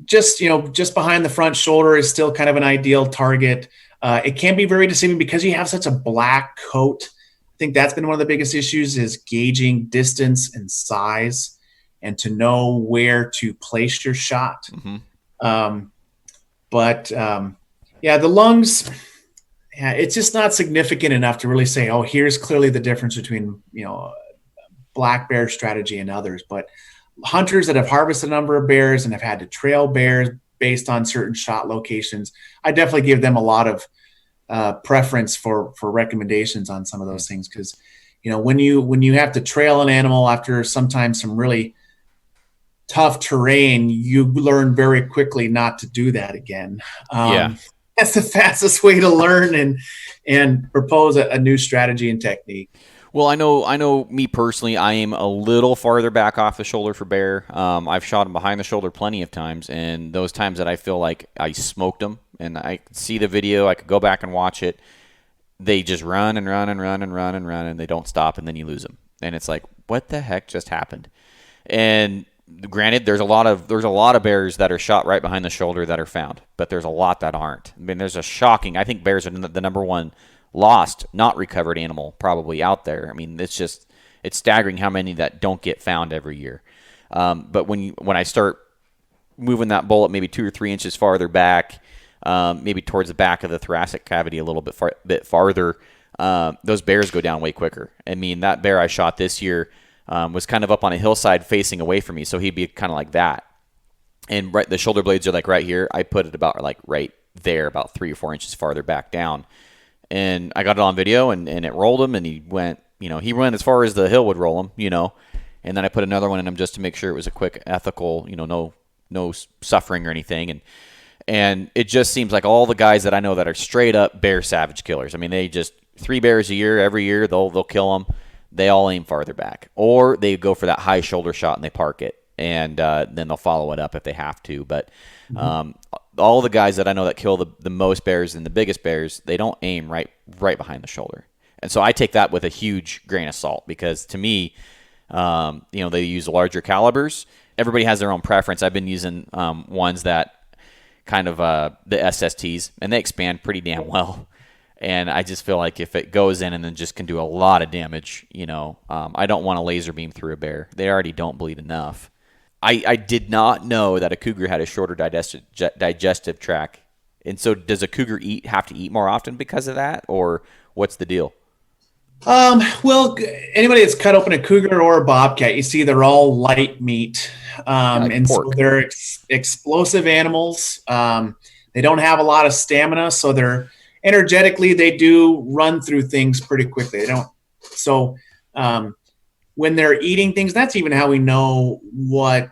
just behind the front shoulder is still kind of an ideal target. It can be very deceiving because you have such a black coat. I think that's been one of the biggest issues, is gauging distance and size, and to know where to place your shot. The lungs, it's just not significant enough to really say, oh, here's clearly the difference between, black bear strategy and others. But hunters that have harvested a number of bears and have had to trail bears based on certain shot locations, I definitely give them a lot of preference for recommendations on some of those things. Because, when you have to trail an animal after sometimes some really tough terrain, you learn very quickly not to do that again. That's the fastest way to learn and propose a new strategy and technique. Well, I know me personally, I aim a little farther back off the shoulder for bear. I've shot them behind the shoulder plenty of times, and those times that I feel like I smoked them, and I could see the video, I could go back and watch it, they just run and run and run and run and run, and they don't stop, and then you lose them. And it's like, what the heck just happened? And granted, there's a lot of bears that are shot right behind the shoulder that are found, but there's a lot that aren't. I mean, there's a shocking. I think bears are the number one lost, not recovered animal probably out there. I mean, it's staggering how many that don't get found every year. But when I start moving that bullet maybe 2 or 3 inches farther back, maybe towards the back of the thoracic cavity a little bit farther, those bears go down way quicker. I mean, that bear I shot this year was kind of up on a hillside facing away from me, so he'd be kind of like that. And the shoulder blades are like right here. I put it about like right there, about 3 or 4 inches farther back down. And I got it on video, and it rolled him, and he went as far as the hill would roll him, and then I put another one in him just to make sure it was a quick, ethical, no suffering or anything. And it just seems like all the guys that I know that are straight up bear savage killers. I mean, they just 3 bears a year, every year they'll kill them. They all aim farther back, or they go for that high shoulder shot and they park it, and then they'll follow it up if they have to. But all the guys that I know that kill the most bears and the biggest bears, they don't aim right behind the shoulder. And so I take that with a huge grain of salt, because to me, they use larger calibers. Everybody has their own preference. I've been using ones that kind of the SSTs, and they expand pretty damn well. And I just feel like if it goes in and then just can do a lot of damage, I don't want to laser beam through a bear. They already don't bleed enough. I did not know that a cougar had a shorter digestive tract. And so does a cougar have to eat more often because of that, or what's the deal? Well, anybody that's cut open a cougar or a bobcat, you see they're all light meat. Yeah, like And so pork. they're explosive animals. They don't have a lot of stamina, so they're energetically, they do run through things pretty quickly. They don't, so when they're eating things, that's even how we know what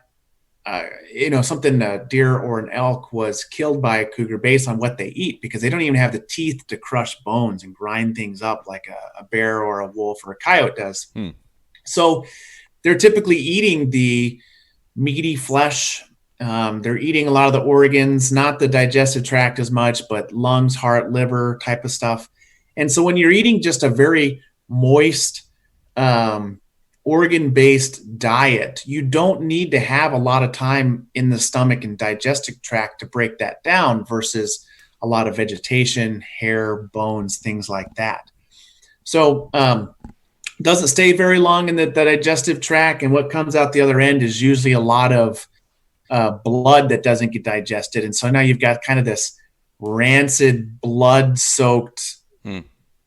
something a deer or an elk was killed by a cougar based on what they eat, because they don't even have the teeth to crush bones and grind things up like a bear or a wolf or a coyote does. So they're typically eating the meaty flesh. They're eating a lot of the organs, not the digestive tract as much, but lungs, heart, liver type of stuff. And so when you're eating just a very moist, organ-based diet, you don't need to have a lot of time in the stomach and digestive tract to break that down versus a lot of vegetation, hair, bones, things like that. So doesn't stay very long in the digestive tract, and what comes out the other end is usually a lot of blood that doesn't get digested. And so now you've got kind of this rancid, blood-soaked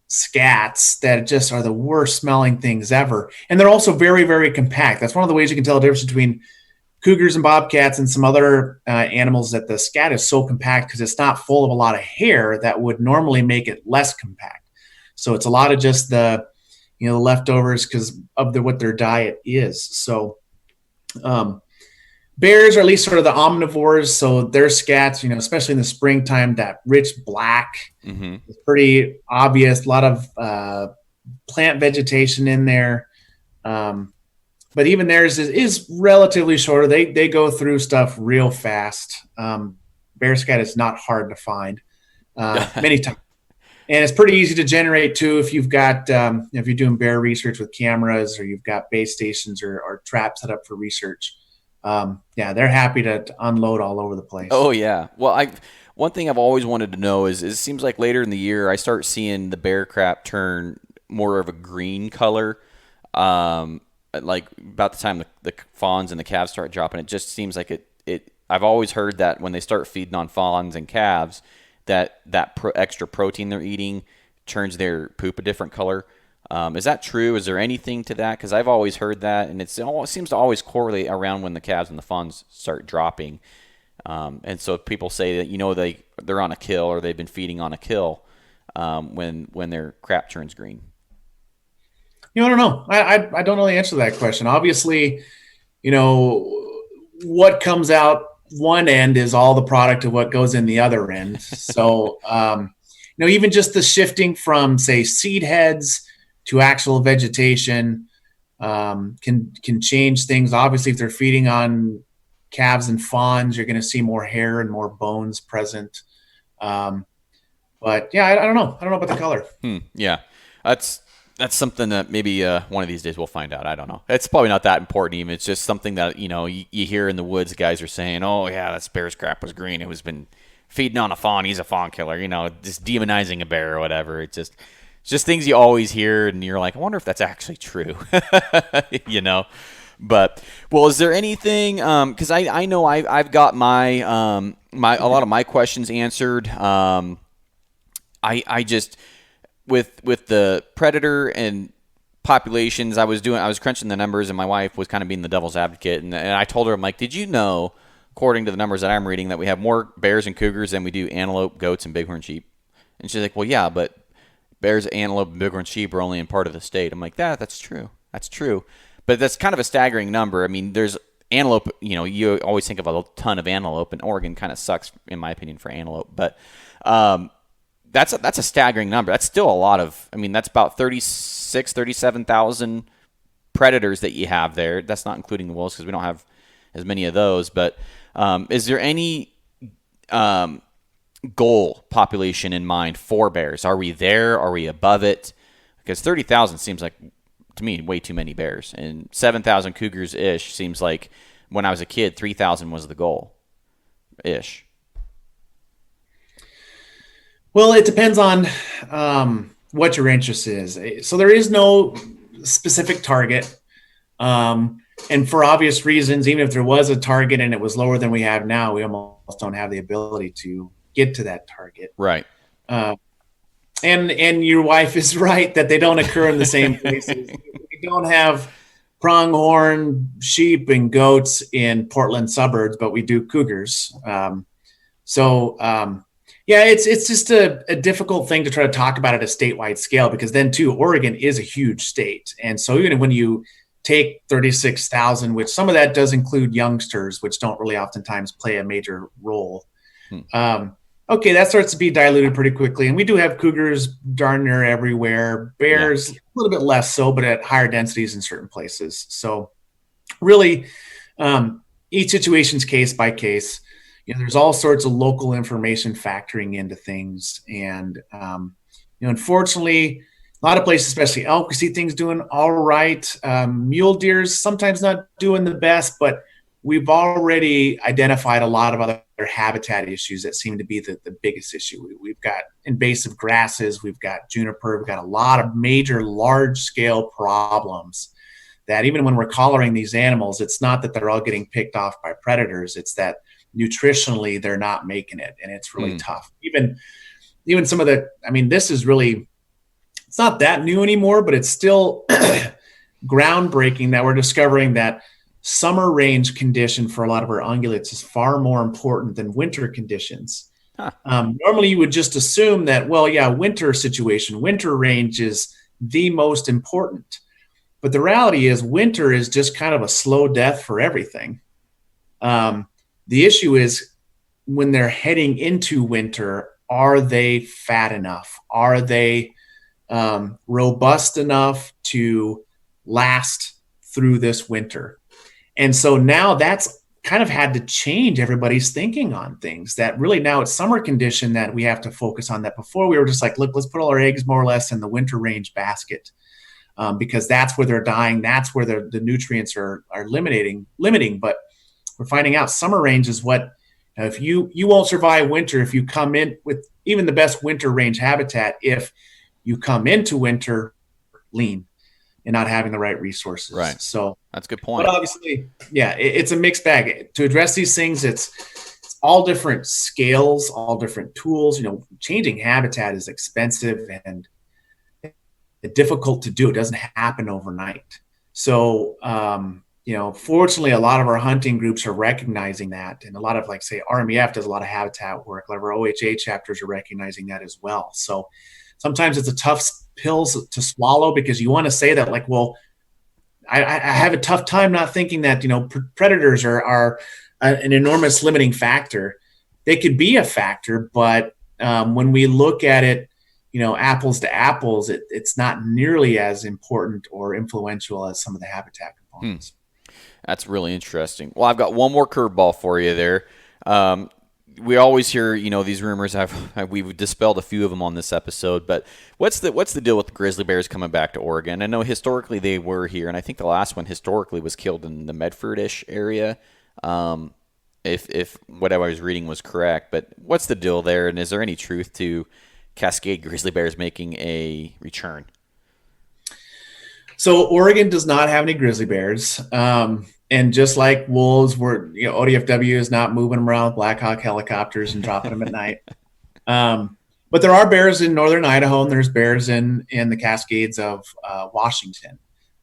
scats that just are the worst smelling things ever. And they're also very, very compact. That's one of the ways you can tell the difference between cougars and bobcats and some other animals, that the scat is so compact because it's not full of a lot of hair that would normally make it less compact. So it's a lot of just the leftovers because of what their diet is. So bears are at least sort of the omnivores, so their scats, especially in the springtime, that rich black is pretty obvious. A lot of plant vegetation in there, but even theirs is relatively shorter. They go through stuff real fast. Bear scat is not hard to find many times, and it's pretty easy to generate too if you've got if you're doing bear research with cameras, or you've got base stations or traps set up for research. They're happy to unload all over the place. Oh yeah. Well, one thing I've always wanted to know is it seems like later in the year I start seeing the bear crap turn more of a green color. Like about the time the fawns and the calves start dropping, it just seems like it. I've always heard that when they start feeding on fawns and calves, that extra protein they're eating turns their poop a different color. Is that true? Is there anything to that? Because I've always heard that, and it seems to always correlate around when the calves and the fawns start dropping. And so people say that they're on a kill, or they've been feeding on a kill when their crap turns green. I don't know. I don't know the answer to that question. Obviously, what comes out one end is all the product of what goes in the other end. So, even just the shifting from, say, seed heads to actual vegetation can change things. Obviously, if they're feeding on calves and fawns, you're going to see more hair and more bones present. But yeah, I don't know. I don't know about the color. Yeah, that's something that maybe one of these days we'll find out. I don't know. It's probably not that important even. It's just something that you hear in the woods. Guys are saying, "Oh yeah, that bear's crap was green. It was been feeding on a fawn. He's a fawn killer." Just demonizing a bear or whatever. It's just things you always hear, and you're like, I wonder if that's actually true. But is there anything? Because I know I've got my a lot of my questions answered. I just with the predator and populations, I was crunching the numbers, and my wife was kind of being the devil's advocate, and I told her, I'm like, did you know, according to the numbers that I'm reading, that we have more bears and cougars than we do antelope, goats, and bighorn sheep? And she's like, well, yeah, but bears, antelope, and bighorn sheep are only in part of the state. I'm like, that's true. That's true. But that's kind of a staggering number. I mean, there's antelope, you always think of a ton of antelope, and Oregon kind of sucks, in my opinion, for antelope. But that's a staggering number. That's still a lot of, that's about 37,000 predators that you have there. That's not including the wolves, because we don't have as many of those. But is there any goal population in mind for bears? Are we there? Are we above it? Because 30,000 seems like, to me, way too many bears. And 7,000 cougars-ish seems like, when I was a kid, 3,000 was the goal-ish. Well, it depends on what your interest is. So there is no specific target. And for obvious reasons, even if there was a target and it was lower than we have now, we almost don't have the ability to get to that target. Right. And your wife is right that they don't occur in the same places. We don't have pronghorn sheep and goats in Portland suburbs, but we do cougars. Yeah, it's just a difficult thing to try to talk about at a statewide scale, because then too, Oregon is a huge state. And so even when you take 36,000, which some of that does include youngsters, which don't really oftentimes play a major role. Okay, that starts to be diluted pretty quickly. And we do have cougars darn near everywhere. Bears, a little bit less so, but at higher densities in certain places. So really, each situation's case by case. There's all sorts of local information factoring into things. And, unfortunately, a lot of places, especially elk, we see things doing all right. Mule deer's sometimes not doing the best, but we've already identified a lot of other habitat issues that seem to be the biggest issue. We've got invasive grasses, we've got juniper, we've got a lot of major large-scale problems that even when we're collaring these animals, it's not that they're all getting picked off by predators, it's that nutritionally they're not making it, and it's really tough. Even some of this is really, it's not that new anymore, but it's still groundbreaking that we're discovering that summer range condition for a lot of our ungulates is far more important than winter conditions. Normally you would just assume that, winter range is the most important. But the reality is winter is just kind of a slow death for everything. The issue is when they're heading into winter, are they fat enough? Are they robust enough to last through this winter? And so now that's kind of had to change everybody's thinking on things, that really now it's summer condition that we have to focus on. That before we were just like, look, let's put all our eggs more or less in the winter range basket, because that's where they're dying. That's where the nutrients are limiting. But we're finding out summer range is what, if you won't survive winter if you come in with even the best winter range habitat, if you come into winter lean and not having the right resources. Right. So that's a good point. But obviously, it's a mixed bag. To address these things, it's all different scales, all different tools. Changing habitat is expensive and difficult to do. It doesn't happen overnight. So, fortunately, a lot of our hunting groups are recognizing that. And a lot of, say, RMEF does a lot of habitat work. A lot of our OHA chapters are recognizing that as well. So sometimes it's a tough pill to swallow, because you want to say that, I have a tough time not thinking that, predators are an enormous limiting factor. They could be a factor, but when we look at it, apples to apples, it's not nearly as important or influential as some of the habitat components. That's really interesting. Well, I've got one more curveball for you there. We always hear, these rumors. We've dispelled a few of them on this episode, but what's the deal with the grizzly bears coming back to Oregon? I know historically they were here, and I think the last one historically was killed in the Medford-ish area, if what I was reading was correct. But what's the deal there, and is there any truth to Cascade grizzly bears making a return? So Oregon does not have any grizzly bears. And just like wolves, ODFW is not moving them around with Black Hawk helicopters and dropping them at night. But there are bears in northern Idaho, and there's bears in the Cascades of Washington.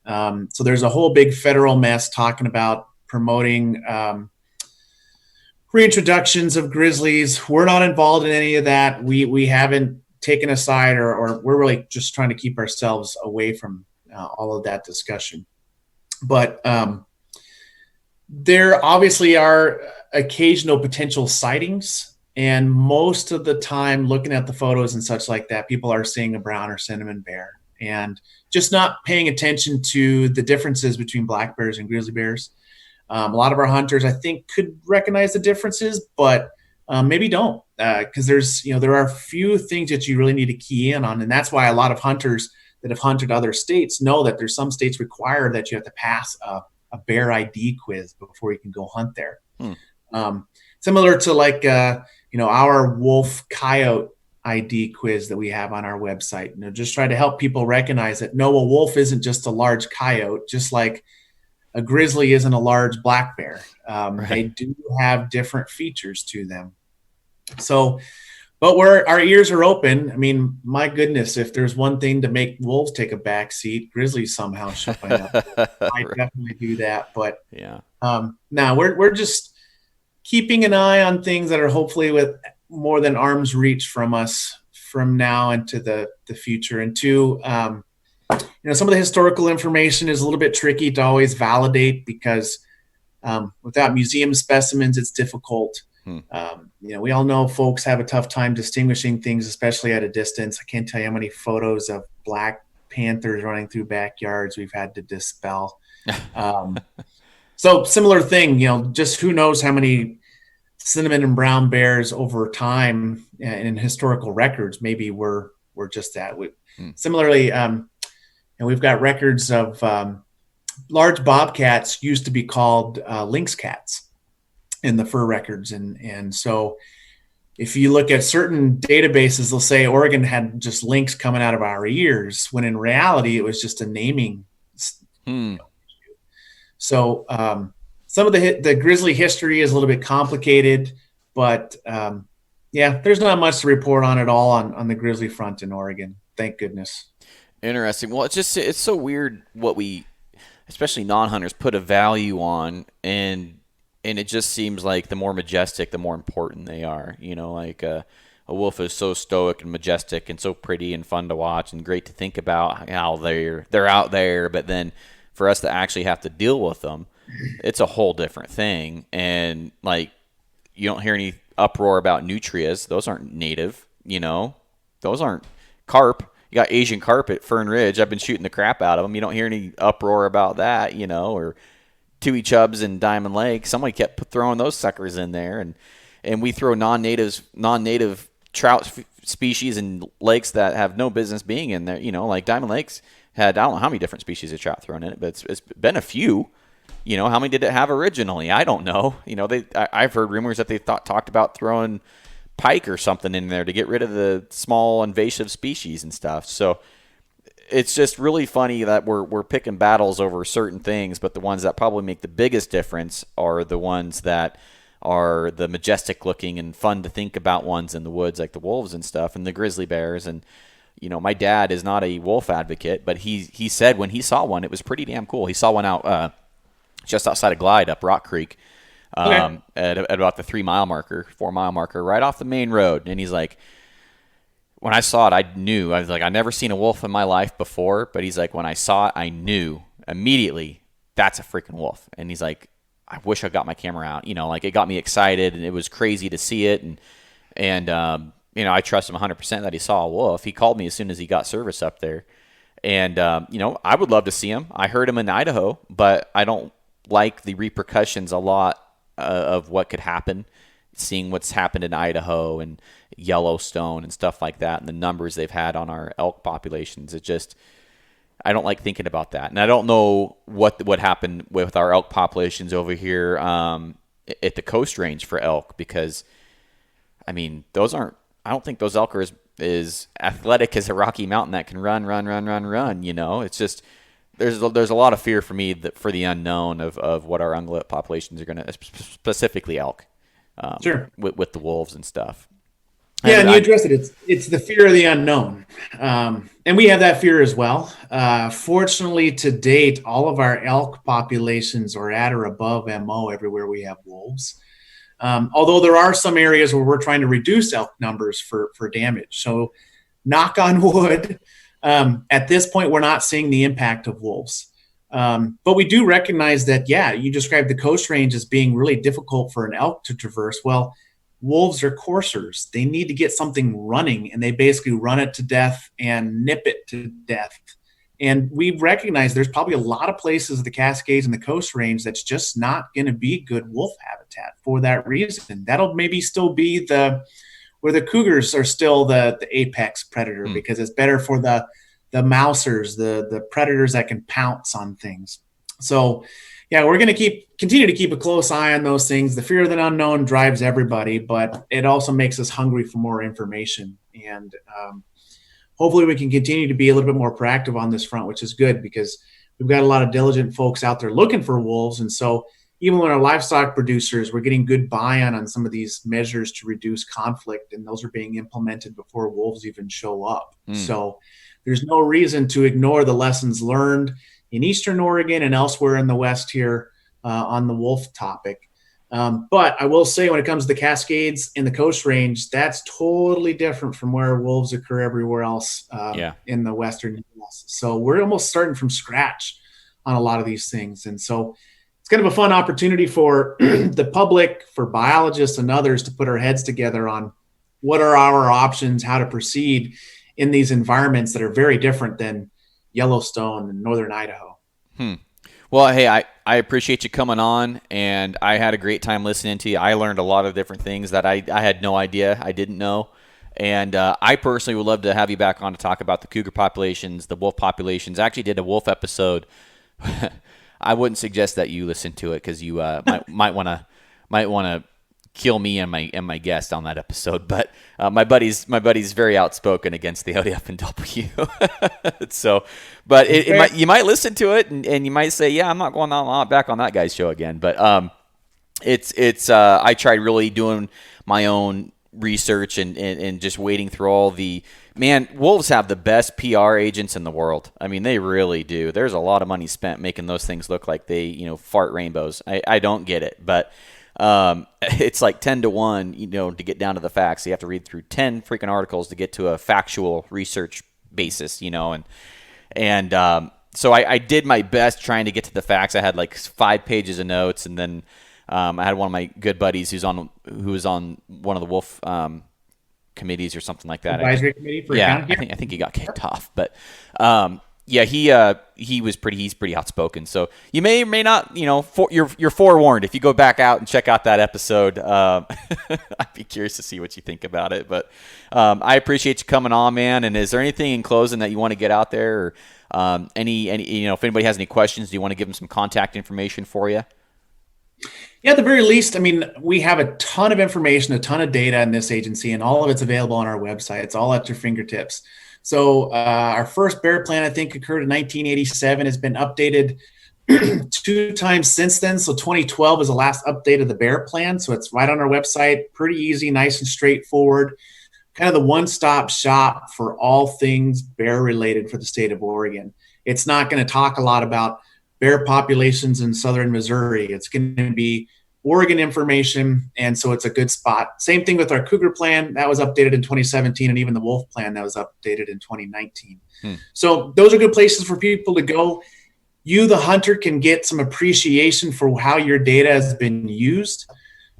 So there's a whole big federal mess talking about promoting reintroductions of grizzlies. We're not involved in any of that. We haven't taken a side, or we're really just trying to keep ourselves away from all of that discussion. But there obviously are occasional potential sightings, and most of the time looking at the photos and such like that, people are seeing a brown or cinnamon bear and just not paying attention to the differences between black bears and grizzly bears. A lot of our hunters, I think, could recognize the differences, but maybe don't, because there are a few things that you really need to key in on. And that's why a lot of hunters that have hunted other states know that there's some states require that you have to pass a bear ID quiz before you can go hunt there. Similar to our wolf coyote ID quiz that we have on our website. Just try to help people recognize that no, a wolf isn't just a large coyote, just like a grizzly isn't a large black bear. Right. They do have different features to them. So, but where our ears are open, I mean, my goodness, if there's one thing to make wolves take a back seat, grizzlies somehow showing up. I definitely do that. But Yeah. now we're just keeping an eye on things that are hopefully with more than arm's reach from us from now into the future. And two, some of the historical information is a little bit tricky to always validate because without museum specimens, it's difficult. We all know folks have a tough time distinguishing things, especially at a distance. I can't tell you how many photos of black panthers running through backyards we've had to dispel. So similar thing, just who knows how many cinnamon and brown bears over time in historical records maybe we're just that. Similarly, and we've got records of large bobcats used to be called lynx cats in the fur records. And so if you look at certain databases, they'll say Oregon had just lynx coming out of our ears, when in reality, it was just a naming. So some of the grizzly history is a little bit complicated, but there's not much to report on at all on the grizzly front in Oregon. Thank goodness. Interesting. Well, it's so weird what we, especially non-hunters, put a value on, and it just seems like the more majestic, the more important they are. Like a wolf is so stoic and majestic and so pretty and fun to watch and great to think about how they're out there, but then for us to actually have to deal with them, it's a whole different thing. And like, you don't hear any uproar about nutrias. Those aren't native, those aren't carp. You got Asian carp at Fern Ridge. I've been shooting the crap out of them. You don't hear any uproar about that, or Tui chubs in Diamond Lake. Somebody kept throwing those suckers in there, and we throw non-native trout species in lakes that have no business being in there. Like Diamond Lakes had, I don't know how many different species of trout thrown in it, but it's been a few. How many did it have originally? I don't know. I've heard rumors that they talked about throwing pike or something in there to get rid of the small invasive species and stuff. So it's just really funny that we're picking battles over certain things, but the ones that probably make the biggest difference are the ones that are the majestic looking and fun to think about ones in the woods, like the wolves and stuff, and the grizzly bears. And my dad is not a wolf advocate, but he said when he saw one, it was pretty damn cool. He saw one out just outside of Glide up Rock Creek. At about the 4 mile marker, right off the main road. And he's like, when I saw it, I was like, I've never seen a wolf in my life before, but he's like, when I saw it, I knew immediately that's a freaking wolf. And he's like, I wish I got my camera out, like it got me excited, and it was crazy to see it. And I trust him 100% that he saw a wolf. He called me as soon as he got service up there. And, I would love to see him. I heard him in Idaho, but I don't like the repercussions a lot of what could happen, seeing what's happened in Idaho and Yellowstone and stuff like that, and the numbers they've had on our elk populations. I don't like thinking about that. And I don't know what happened with our elk populations over here at the Coast Range for elk, because I don't think those elk are as athletic as a Rocky Mountain that can run. It's just, there's a lot of fear for me for the unknown of what our ungulate populations are going to, specifically elk, Sure, with the wolves and stuff. Yeah, and you addressed it. It's the fear of the unknown, and we have that fear as well. Fortunately, to date, all of our elk populations are at or above MO everywhere we have wolves. Although there are some areas where we're trying to reduce elk numbers for damage. So, knock on wood. At this point, we're not seeing the impact of wolves. But we do recognize that, you described the Coast Range as being really difficult for an elk to traverse. Well, wolves are coursers. They need to get something running, and they basically run it to death and nip it to death. And we recognize there's probably a lot of places of the Cascades and the Coast Range that's just not going to be good wolf habitat for that reason. That'll maybe still be where the cougars are still the apex predator, because it's better for the mousers, the predators that can pounce on things. So, we're going to continue to keep a close eye on those things. The fear of the unknown drives everybody, but it also makes us hungry for more information. And hopefully we can continue to be a little bit more proactive on this front, which is good, because we've got a lot of diligent folks out there looking for wolves. And so even when our livestock producers, we're getting good buy-in on some of these measures to reduce conflict, and those are being implemented before wolves even show up. So there's no reason to ignore the lessons learned in Eastern Oregon and elsewhere in the West here on the wolf topic. But I will say when it comes to the Cascades and the Coast Range, that's totally different from where wolves occur everywhere else in the Western US. So we're almost starting from scratch on a lot of these things. And so it's kind of a fun opportunity for the public, for biologists and others to put our heads together on what are our options, how to proceed in these environments that are very different than Yellowstone and Northern Idaho. Well, hey, I appreciate you coming on, and I had a great time listening to you. I learned a lot of different things that I had no idea, I didn't know. And I personally would love to have you back on to talk about the cougar populations, the wolf populations. I actually did a wolf episode. I wouldn't suggest that you listen to it because you might want to kill me and my guest on that episode. But my buddy's very outspoken against the ODF&W. So, but you might listen to it and you might say, yeah, I'm not going on back on that guy's show again. But I tried really doing my own research and just wading through all the. Man, wolves have the best PR agents in the world. I mean, they really do. There's a lot of money spent making those things look like they, fart rainbows. I don't get it, but it's like 10 to 1, to get down to the facts. You have to read through 10 freaking articles to get to a factual research basis, and so I did my best trying to get to the facts. I had like 5 pages of notes, and then I had one of my good buddies who was on one of the wolf committees or something like that. Advisory committee for I think he got kicked off, but he's pretty outspoken. So you may or may not, you're forewarned if you go back out and check out that episode. I'd be curious to see what you think about it. But I appreciate you coming on, man. And is there anything in closing that you want to get out there, or any if anybody has any questions, do you want to give them some contact information for you? Yeah, at the very least, I mean, we have a ton of information, a ton of data in this agency, and all of it's available on our website. It's all at your fingertips. So our first bear plan, I think, occurred in 1987, has been updated 2 times since then. So 2012 is the last update of the bear plan. So it's right on our website, pretty easy, nice and straightforward, kind of the one-stop shop for all things bear related for the state of Oregon. It's not going to talk a lot about bear populations in southern Missouri. It's going to be Oregon information, and so it's a good spot. Same thing with our cougar plan. That was updated in 2017, and even the wolf plan that was updated in 2019. So those are good places for people to go. You, the hunter, can get some appreciation for how your data has been used.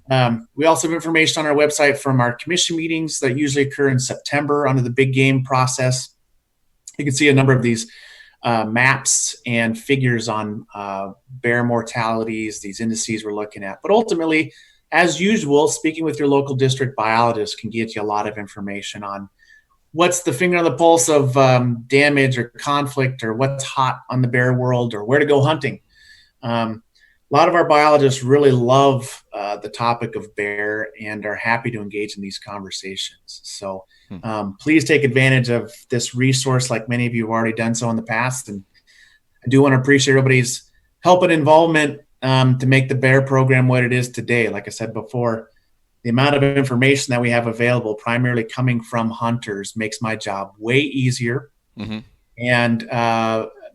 We also have information on our website from our commission meetings that usually occur in September under the big game process. You can see a number of these maps and figures on bear mortalities, these indices we're looking at. But ultimately, as usual, speaking with your local district biologist can get you a lot of information on what's the finger on the pulse of damage or conflict, or what's hot on the bear world, or where to go hunting. A lot of our biologists really love the topic of bear and are happy to engage in these conversations. So please take advantage of this resource, like many of you have already done so in the past. And I do want to appreciate everybody's help and involvement to make the bear program what it is today. Like I said before, the amount of information that we have available, primarily coming from hunters, makes my job way easier and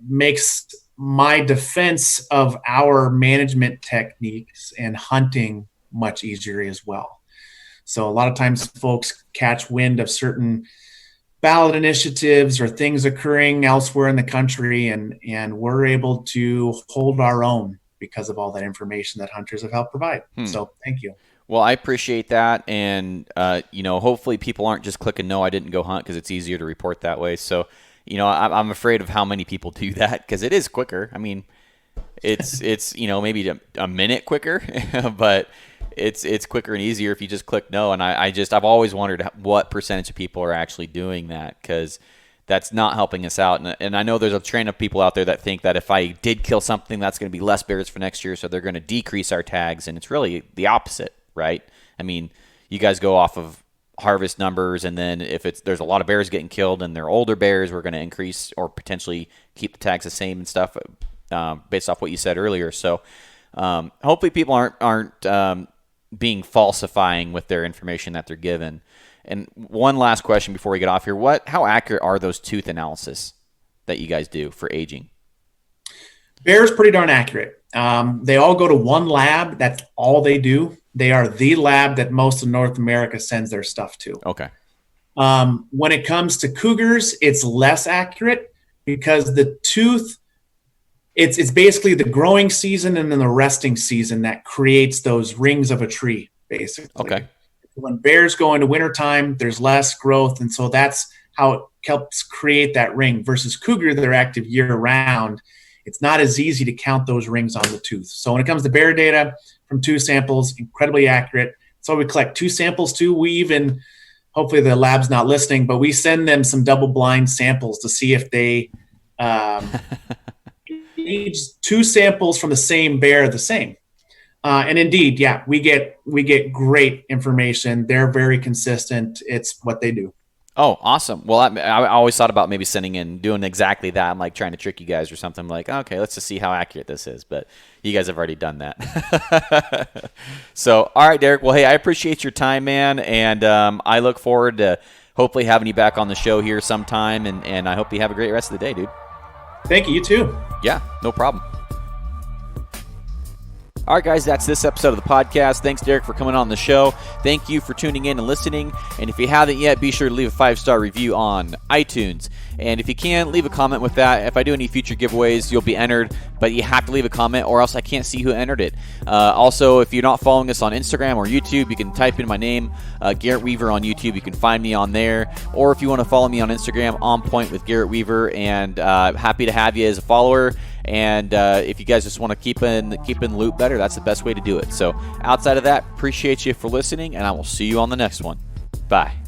makes my defense of our management techniques and hunting much easier as well. So a lot of times folks catch wind of certain ballot initiatives or things occurring elsewhere in the country, and we're able to hold our own because of all that information that hunters have helped provide. So thank you. Well, I appreciate that. And, hopefully people aren't just clicking no, I didn't go hunt, because it's easier to report that way. So, I'm afraid of how many people do that, because it is quicker. I mean, it's maybe a minute quicker, but it's quicker and easier if you just click no. And I've always wondered what percentage of people are actually doing that, because that's not helping us out. And I know there's a train of people out there that think that if I did kill something, that's going to be less bears for next year, so they're going to decrease our tags. And it's really the opposite, right? I mean, you guys go off of harvest numbers, and then if there's a lot of bears getting killed and they're older bears, we're going to increase or potentially keep the tags the same and stuff. based off what you said earlier. So hopefully people aren't being falsifying with their information that they're given. And one last question before we get off here. How accurate are those tooth analysis that you guys do for aging? Bear's pretty darn accurate. They all go to one lab. That's all they do. They are the lab that most of North America sends their stuff to. Okay. When it comes to cougars, it's less accurate because the tooth, it's basically the growing season and then the resting season that creates those rings of a tree, basically. Okay. When bears go into wintertime, there's less growth, and so that's how it helps create that ring. Versus cougar, they're active year-round. It's not as easy to count those rings on the tooth. So when it comes to bear data from tooth samples, incredibly accurate. So we collect 2 samples too. We even, hopefully the lab's not listening, but we send them some double-blind samples to see if they age 2 samples from the same bear the same. And indeed, yeah, we get great information. They're very consistent. It's what they do. Oh, awesome. Well, I always thought about maybe sending in, doing exactly that. I'm like trying to trick you guys or something. I'm like, okay, let's just see how accurate this is. But you guys have already done that. So, all right, Derek. Well, hey, I appreciate your time, man. And I look forward to hopefully having you back on the show here sometime. And I hope you have a great rest of the day, dude. Thank you. You too. Yeah, no problem. All right, guys, that's this episode of the podcast. Thanks, Derek, for coming on the show. Thank you for tuning in and listening. And if you haven't yet, be sure to leave a 5-star review on iTunes. And if you can, leave a comment with that. If I do any future giveaways, you'll be entered, but you have to leave a comment or else I can't see who entered it. Also, if you're not following us on Instagram or YouTube, you can type in my name, Garrett Weaver on YouTube. You can find me on there. Or if you want to follow me on Instagram, On Point with Garrett Weaver, and happy to have you as a follower. And if you guys just want to keep in the loop better, that's the best way to do it. So outside of that, appreciate you for listening, and I will see you on the next one. Bye.